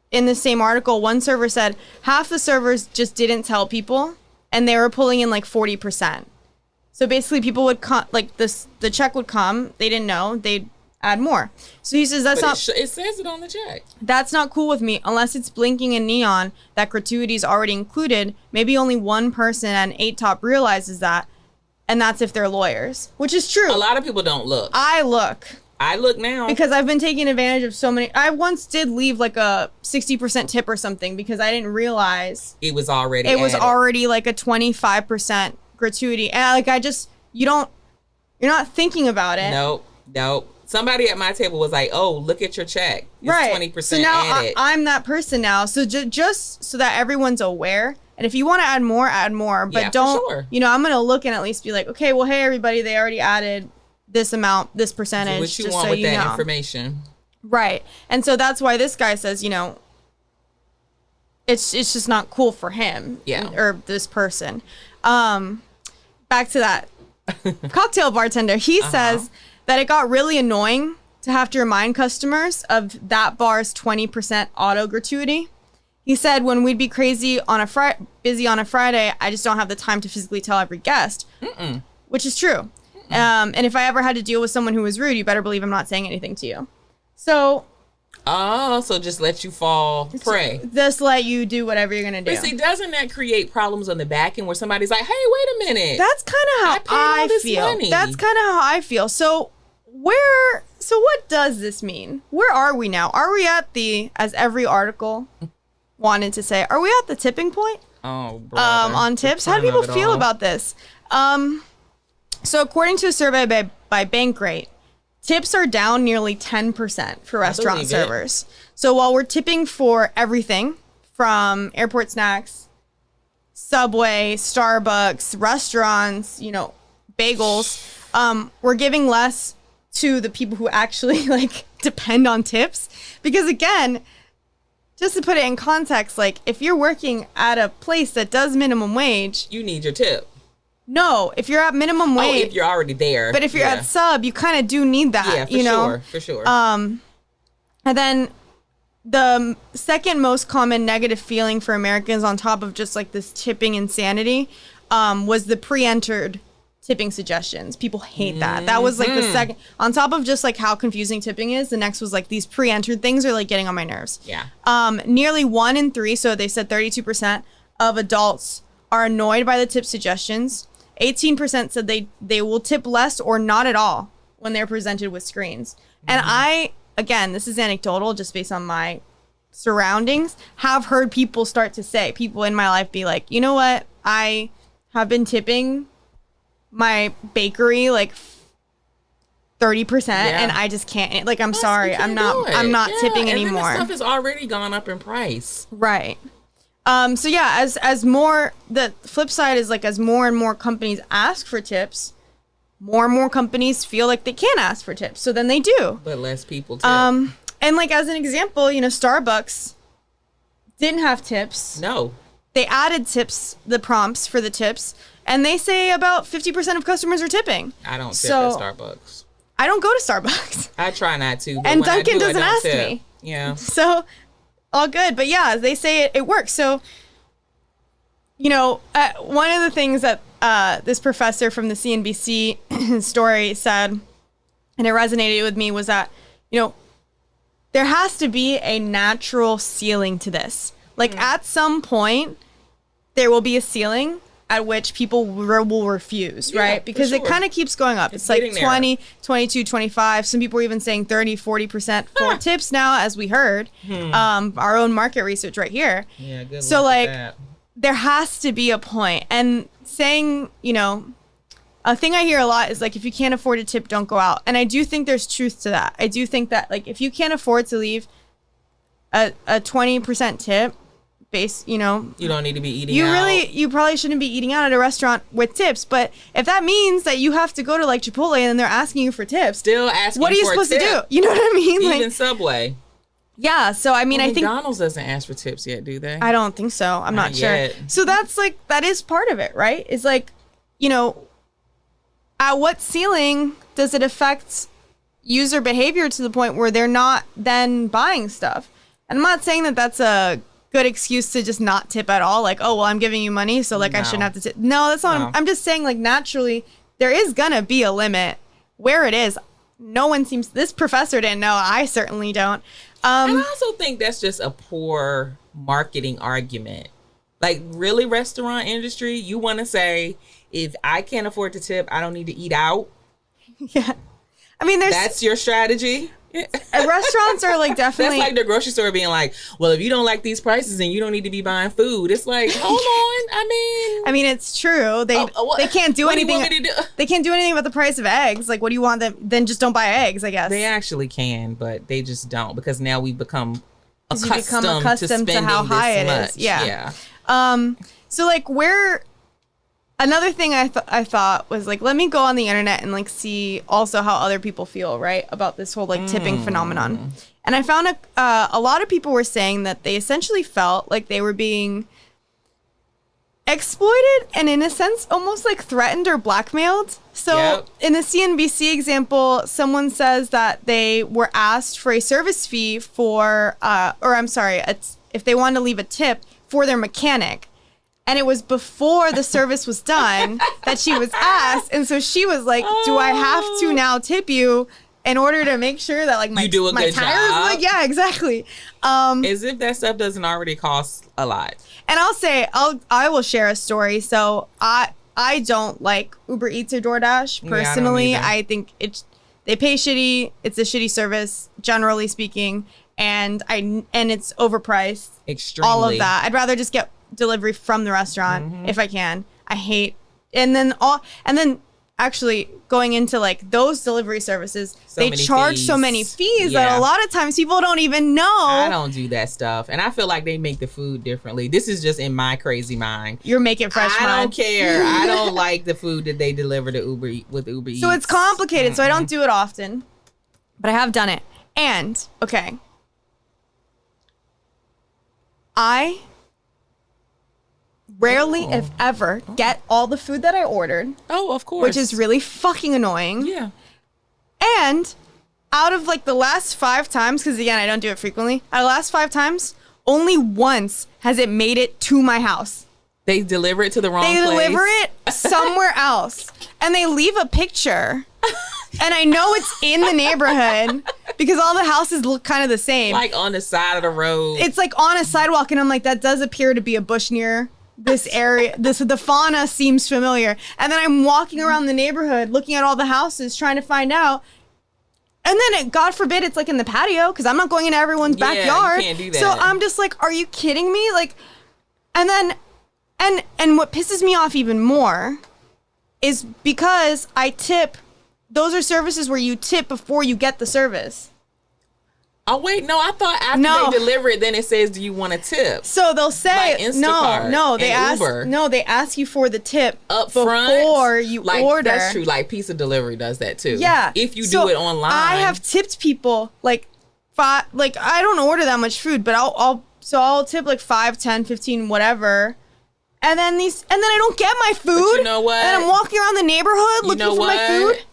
in the same article, one server said half the servers just didn't tell people and they were pulling in like 40%. So basically people would come, like the check would come, they didn't know, they'd add more. So he says it says it on the check. That's not cool with me unless it's blinking in neon that gratuity is already included. Maybe only one person at an 8 Top realizes that. And that's if they're lawyers, which is true. A lot of people don't look. I look now. Because I've been taking advantage of so many. I once did leave like a 60% tip or something because I didn't realize. It was already like a 25% gratuity. And like you're not thinking about it. Nope. Somebody at my table was like, oh, look at your check. It's right. 20% so now added. I'm that person now. So just so that everyone's aware. And if you want to add more, but don't, I'm going to look and at least be like, okay, well, hey, everybody, they already added this amount, this percentage. Do what you want with that information. Right. And so that's why this guy says, it's just not cool for him. Yeah. Or this person. Back to that cocktail bartender. He says that it got really annoying to have to remind customers of that bar's 20% auto gratuity. He said, when we'd be crazy on a busy on a Friday, I just don't have the time to physically tell every guest, which is true. And if I ever had to deal with someone who was rude, you better believe I'm not saying anything to you. So. Oh, so just let you fall prey. Just let you do whatever you're going to do. But see, doesn't that create problems on the back end where somebody's like, hey, wait a minute. That's kind of how I feel. Money. That's kind of how I feel. So what does this mean? Where are we now? Are we at as every article wanted to say, are we at the tipping point? Oh, brother. On tips? How do people feel about this? So according to a survey by Bankrate, tips are down nearly 10% for restaurant servers. So while we're tipping for everything from airport snacks, Subway, Starbucks, restaurants, bagels, we're giving less to the people who actually depend on tips. Because again, just to put it in context, if you're working at a place that does minimum wage, you need your tip. No, if you're at minimum wage. Oh, if you're already there. But if you're at sub, you kind of do need that, for sure. And then the second most common negative feeling for Americans on top of just this tipping insanity was the pre-entered tipping suggestions. People hate that. That was the second, on top of just how confusing tipping is, the next was these pre-entered things are getting on my nerves. Yeah. Nearly 1 in 3, so they said 32% of adults are annoyed by the tip suggestions. 18% said they will tip less or not at all when they're presented with screens. And again, this is anecdotal just based on my surroundings, have heard people in my life be like, you know what? I have been tipping my bakery 30% and I just can't. I'm sorry. I'm not tipping anymore. And then the stuff has already gone up in price. Right. So yeah, as more, the flip side is as more and more companies ask for tips, more and more companies feel like they can't ask for tips. So then they do. But less people tip. And as an example, Starbucks didn't have tips. No. They added tips, the prompts for the tips, and they say about 50% of customers are tipping. I don't tip at Starbucks. I don't go to Starbucks. I try not to. But and Dunkin' doesn't ask me. Yeah. So all good. But yeah, they say it works. So, one of the things that this professor from the CNBC story said, and it resonated with me, was that, there has to be a natural ceiling to this. At some point, there will be a ceiling at which people will refuse, right? Because it kind of keeps going up. It's 20, 22, 25. Some people are even saying 30, 40% for tips now, as we heard. Our own market research right here. Yeah, good so luck with that. There has to be a point. And saying, a thing I hear a lot is if you can't afford a tip, don't go out. And I do think there's truth to that. I do think that if you can't afford to leave a 20% tip, you don't need to be eating out. You probably shouldn't be eating out at a restaurant with tips. But if that means that you have to go to Chipotle and they're asking you for tips, still asking, what are you supposed to do? You know what I mean? Even Subway. Yeah. So I mean, I think McDonald's doesn't ask for tips yet, do they? I don't think so. I'm not sure. Yet. So that's that is part of it, right? It's at what ceiling does it affect user behavior to the point where they're not then buying stuff? And I'm not saying that that's a good excuse to just not tip at all. I'm giving you money, so I shouldn't have to tip. No, that's not. I'm just saying naturally there is gonna be a limit where it is. No one seems. This professor didn't know. I certainly don't. And I also think that's just a poor marketing argument. Really, restaurant industry, you want to say, if I can't afford to tip, I don't need to eat out. Yeah. I mean, that's your strategy. Restaurants are definitely. That's the grocery store being well, if you don't like these prices, then you don't need to be buying food. It's hold on. I mean, it's true. They can't do anything. Do you want me to do? They can't do anything about the price of eggs. What do you want them? Then just don't buy eggs, I guess. They actually can, but they just don't, because now we've become accustomed to spending how high it much. is. Yeah. So where. Another thing I thought was let me go on the internet and see also how other people feel, right, about this whole tipping phenomenon. And I found a lot of people were saying that they essentially felt like they were being exploited and in a sense almost threatened or blackmailed. So in the CNBC example, someone says that they were asked for a service fee for, if they wanted to leave a tip for their mechanic. And it was before the service was done that she was asked. And so she was like, do I have to now tip you in order to make sure that like my tires job. Yeah, exactly. As if that stuff doesn't already cost a lot. And I will share a story. So I don't like Uber Eats or DoorDash personally. Yeah, I think they pay shitty. It's a shitty service, generally speaking, and it's overpriced. Extremely. All of that. I'd rather just get delivery from the restaurant if I can. I hate and then actually going into like those delivery services, they charge so many fees that a lot of times people don't even know. I don't do that stuff, and I feel like they make the food differently. This is just in my crazy mind. You're making fresh. I don't care. I don't like the food that they deliver to Uber Eats. So it's complicated. So I don't do it often, but I have done it. And okay, I rarely, if ever, get all the food that I ordered. Oh, of course. Which is really fucking annoying. Yeah. And out of like the last 5 times, because again, I don't do it frequently, out of the last 5 times, only once has it made it to my house. They deliver it to the wrong place. They deliver it somewhere else. And they leave a picture. And I know it's in the neighborhood because all the houses look kind of the same. Like on the side of the road. It's like on a sidewalk, and I'm like, that does appear to be a bush near this area. The fauna seems familiar. And then I'm walking around the neighborhood looking at all the houses trying to find out. And then God forbid it's like in the patio because I'm not going into everyone's backyard. You can't do that. So I'm just like, are you kidding me? Like, and then and what pisses me off even more is because I tip. Those are services where you tip before you get the service. Oh, wait, no, I thought after they deliver it, then it says, do you want a tip? So they'll say, like they ask you for the tip up front before you order. That's true. Like Pizza Delivery does that too. Yeah. If you do it online. I have tipped people like I don't order that much food, but I'll tip like 5, 10, 15, whatever. And then I don't get my food. But you know what? And I'm walking around the neighborhood looking for my food.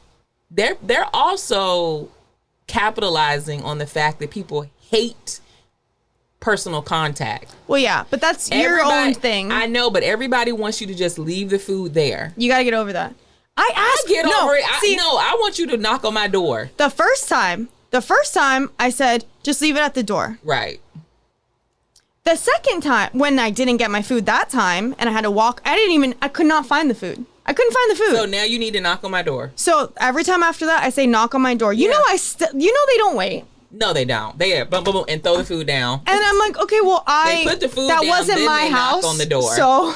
They're also capitalizing on the fact that people hate personal contact. Well, yeah, but that's your own thing. I know, but everybody wants you to just leave the food there. You got to get over that. Over it. I want you to knock on my door. The first time I said, just leave it at the door. Right. The second time, when I didn't get my food that time and I had to walk, I could not find the food. I couldn't find the food. So now you need to knock on my door. So every time after that, I say knock on my door. You know, they don't wait. No, they don't. They boom, boom, boom, and throw the food down. And I'm like, okay, well, they put the food that down, wasn't then my they house. Knock on the door. So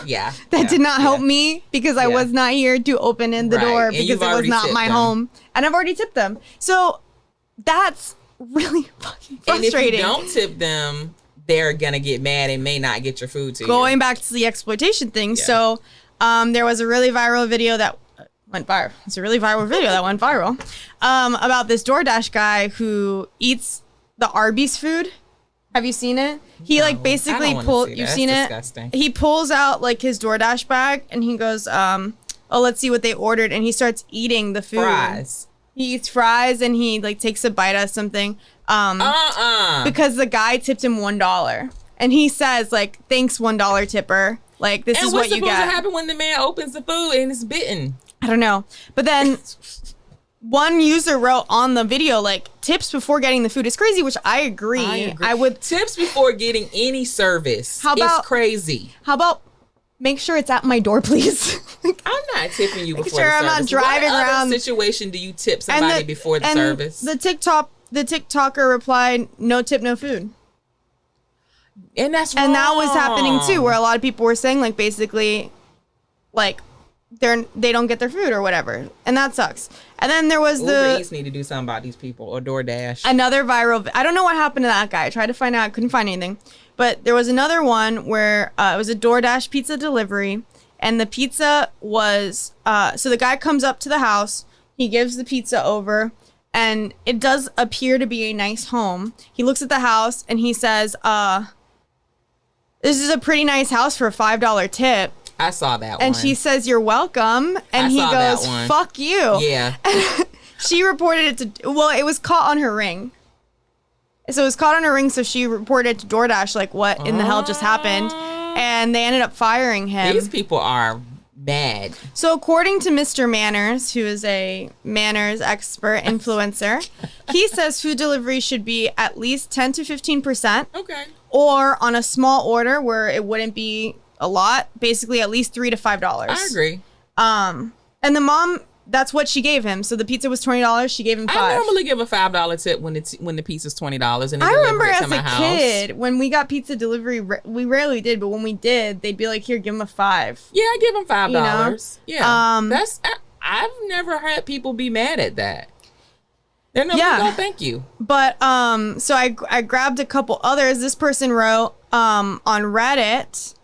that did not help me because I was not here to open in the door because it was not my home. And I've already tipped them. So that's really fucking frustrating. And if you don't tip them, they're gonna get mad and may not get your food to you. Going back to the exploitation thing, so there was a really viral video that went viral. It's a really viral video that went viral about this DoorDash guy who eats the Arby's food. Have you seen it? He like basically you've seen it? Disgusting. He pulls out like his DoorDash bag and he goes, oh, let's see what they ordered, and he starts eating the food. Fries. He eats fries and he like takes a bite of something. Because the guy tipped him $1 and he says like, thanks $1 tipper. Like this is what you get. And what's supposed to happen when the man opens the food and it's bitten? I don't know. But then one user wrote on the video like tips before getting the food is crazy, which I agree. I would tips before getting any service. Is crazy. How about make sure it's at my door, please? I'm not tipping you before sure the service. I'm not driving what around. What situation do you tip somebody before the service? The TikToker replied, "No tip, no food." And that's wrong. And that was happening too, where a lot of people were saying like basically, like they don't get their food or whatever, and that sucks. And then there was Uber Eats need to do something about these people, or DoorDash. Another viral. I don't know what happened to that guy. I tried to find out. I couldn't find anything. But there was another one where it was a DoorDash pizza delivery, and the pizza was so the guy comes up to the house, he gives the pizza over, and it does appear to be a nice home. He looks at the house and he says, "This is a pretty nice house for a $5 tip." I saw that one. And she says, "You're welcome." And he goes, "Fuck you." Yeah. She reported it to, well, it was caught on her ring. So it was caught on her ring, so she reported to DoorDash, like, what in the hell just happened? And they ended up firing him. These people are mad. So according to Mr. Manners, who is a manners expert influencer, he says food delivery should be at least 10 to 15%. Okay. Or on a small order where it wouldn't be a lot, basically at least $3 to $5. I agree. And the mom, that's what she gave him. So the pizza was $20. She gave him $5. I normally give a $5 tip when the pizza's $20 and they I remember deliver it to as my a house. kid when we got pizza delivery, we rarely did, but when we did, they'd be like, "Here, give him a $5." Yeah, I give them $5. You know? Yeah, I've never had people be mad at that. They're not like, "Oh, thank you." But so I grabbed a couple others. This person wrote on Reddit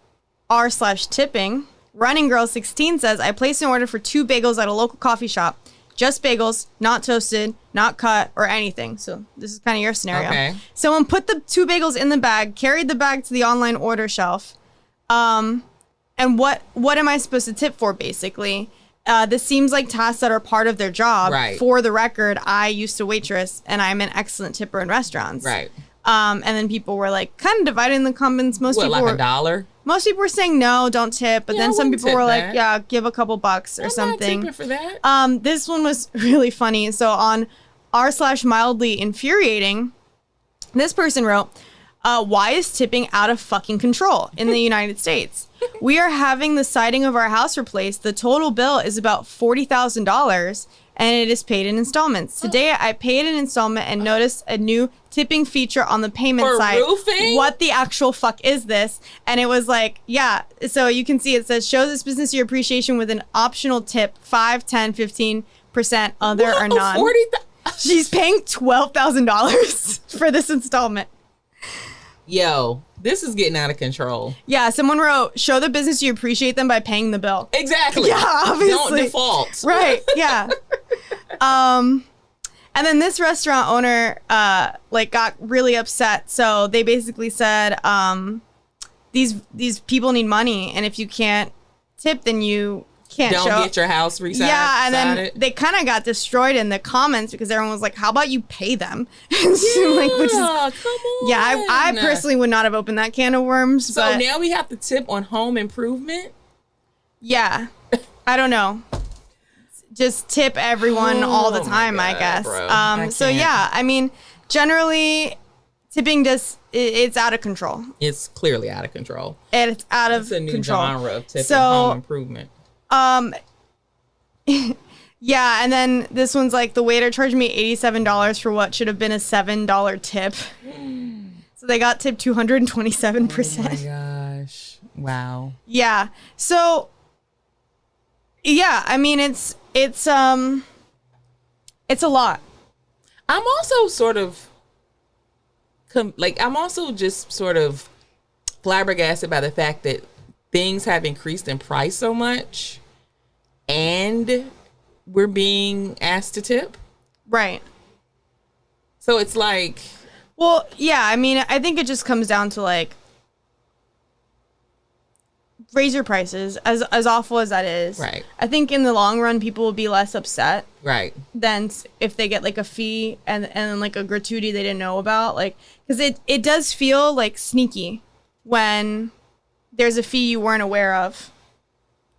r/tipping. Running Girl 16 says, I placed an order for 2 bagels at a local coffee shop. Just bagels, not toasted, not cut, or anything. So this is kind of your scenario. Okay. Someone put the 2 bagels in the bag, carried the bag to the online order shelf. And what am I supposed to tip for, basically? This seems like tasks that are part of their job. Right. For the record, I used to waitress, and I'm an excellent tipper in restaurants. Right. And then people were like kind of dividing the comments. Most people like $1? Most people were saying no, don't tip, but Yeah, then I some wouldn't people were tip like, that. yeah, give a couple bucks or I'm something. not tipping for that. This one was really funny. So on r/mildly infuriating, this person wrote, why is tipping out of fucking control in the United States? We are having the siding of our house replaced. The total bill is about $40,000 and it is paid in installments. Today I paid an installment and noticed a new tipping feature on the payment For site. roofing? What the actual fuck is this? And it was like, yeah. So you can see it says, show this business your appreciation with an optional tip, 5, 10, 15%, other or none. 40,000. She's paying $12,000 for this installment. Yo, this is getting out of control. Yeah, someone wrote, show the business you appreciate them by paying the bill. Exactly. Yeah, obviously. Don't default. Right, yeah. And then this restaurant owner got really upset. So they basically said, these people need money, and if you can't tip, then you can't Don't get your house resided. Yeah, and then they kind of got destroyed in the comments because everyone was like, "How about you pay them?" Which is, come on. yeah, I personally would not have opened that can of worms. So but now we have to tip on home improvement. yeah, I don't know. Just tip everyone all the time, God, I guess. bro. So yeah, I mean, generally, tipping it's out of control. It's clearly out of control. It's out of It's a new control. genre of tipping So, home improvement. Yeah, and then this one's like, the waiter charged me $87 for what should have been a $7 tip. So they got tipped 227%. Oh my gosh. Wow. Yeah. So yeah, I mean it's a lot. I'm also sort of I'm also just sort of flabbergasted by the fact that things have increased in price so much and we're being asked to tip. Right. So it's like, well, yeah, I mean, I think it just comes down to like, raise your prices, as awful as that is. Right. I think in the long run, people will be less upset right. than if they get like a fee and like a gratuity they didn't know about. Like, because it does feel like sneaky when there's a fee you weren't aware of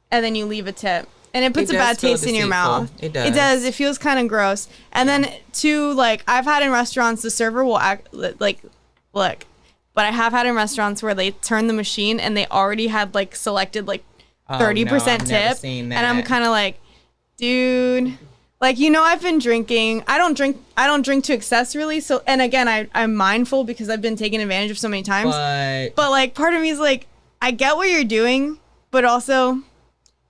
and then you leave a tip. And it puts a bad taste in your mouth. It does. It does. It feels kind of gross. And then too, like, I've had in restaurants, the server will act like, look, but I have had in restaurants where they turn the machine and they already had like selected like 30% I've never tip. seen And that. I'm kind of like, dude, like, you know, I've been drinking. I don't drink to excess really. So, and again, I'm mindful because I've been taken advantage of so many times. But like, part of me is like, I get what you're doing, but also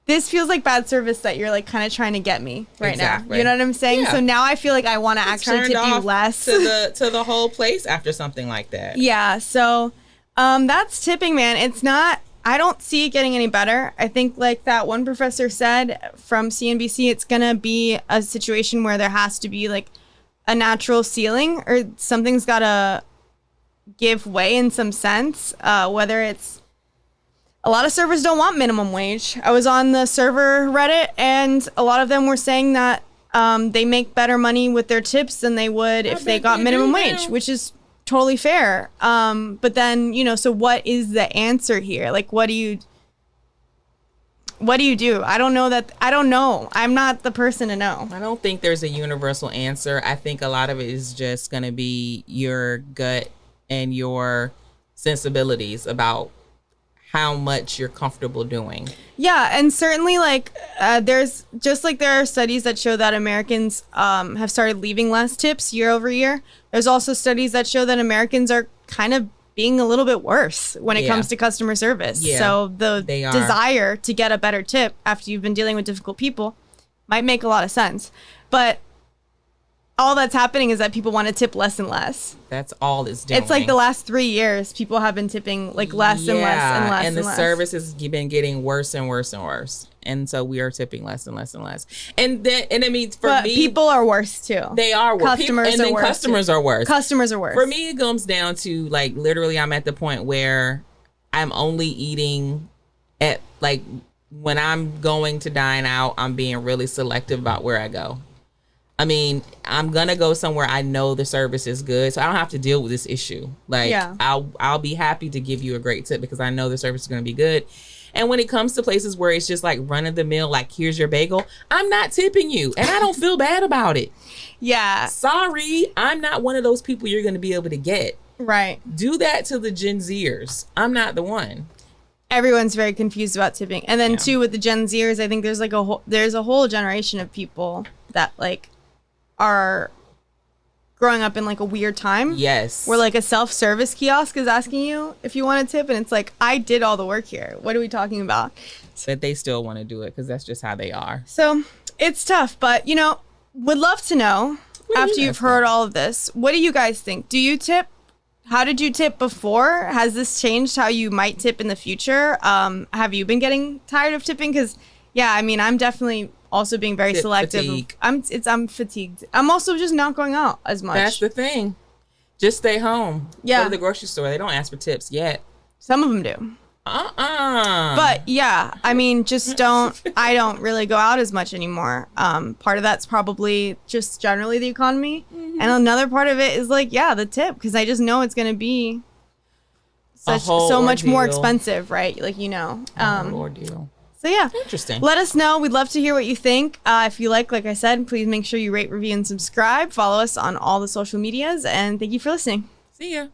this feels like bad service that you're like kind of trying to get me right now. You know what I'm saying? Yeah. So now I feel like I want to actually tip you less to the whole place after something like that. Yeah. So that's tipping, man. It's not, I don't see it getting any better. I think like that one professor said from CNBC, it's going to be a situation where there has to be like a natural ceiling or something's got to give way in some sense, whether it's, a lot of servers don't want minimum wage. I was on the server Reddit and a lot of them were saying that they make better money with their tips than they would if they got minimum wage, which is totally fair. But then, you know, so what is the answer here? Like, what do you do? I don't know. I'm not the person to know. I don't think there's a universal answer. I think a lot of it is just going to be your gut and your sensibilities about how much you're comfortable doing. Yeah, and certainly, like, there's just like there are studies that show that Americans have started leaving less tips year over year. There's also studies that show that Americans are kind of being a little bit worse when it comes to customer service. Yeah, so the desire to get a better tip after you've been dealing with difficult people might make a lot of sense. But all that's happening is that people want to tip less and less. That's all it's doing. It's like the last 3 years, people have been tipping like less and less and less. And the service has been getting worse and worse and worse. And so we are tipping less and less and less. And I mean, for me, people are worse too. They are worse. Customers are worse. Customers are worse. Customers are worse. For me, it comes down to like literally, I'm at the point where I'm only eating at like when I'm going to dine out, I'm being really selective about where I go. I mean, I'm gonna go somewhere I know the service is good, so I don't have to deal with this issue. Like, I'll be happy to give you a great tip because I know the service is gonna be good. And when it comes to places where it's just like run of the mill, like here's your bagel, I'm not tipping you, and I don't feel bad about it. Yeah. Sorry, I'm not one of those people you're gonna be able to get. Right. Do that to the Gen Zers. I'm not the one. Everyone's very confused about tipping, and then too with the Gen Zers, I think there's like there's a whole generation of people that like are growing up in like a weird time. Yes. Where like a self-service kiosk is asking you if you want a tip, and it's like, I did all the work here. What are we talking about? But they still want to do it because that's just how they are. So it's tough, but you know, would love to know after you've heard all of this, what do you guys think? Do you tip? How did you tip before? Has this changed how you might tip in the future? Have you been getting tired of tipping? Because I mean, I'm definitely also being very selective. Fatigue. I'm fatigued. I'm also just not going out as much. That's the thing. Just stay home. Yeah. Go to the grocery store. They don't ask for tips yet. Some of them do. But I mean, I don't really go out as much anymore. Part of that's probably just generally the economy. Mm-hmm. And another part of it is like, the tip. Because I just know it's going to be so much more expensive, right? Like, you know. Ordeal. So interesting. Let us know. We'd love to hear what you think. If you like I said, please make sure you rate, review, and subscribe. Follow us on all the social medias, and thank you for listening. See ya.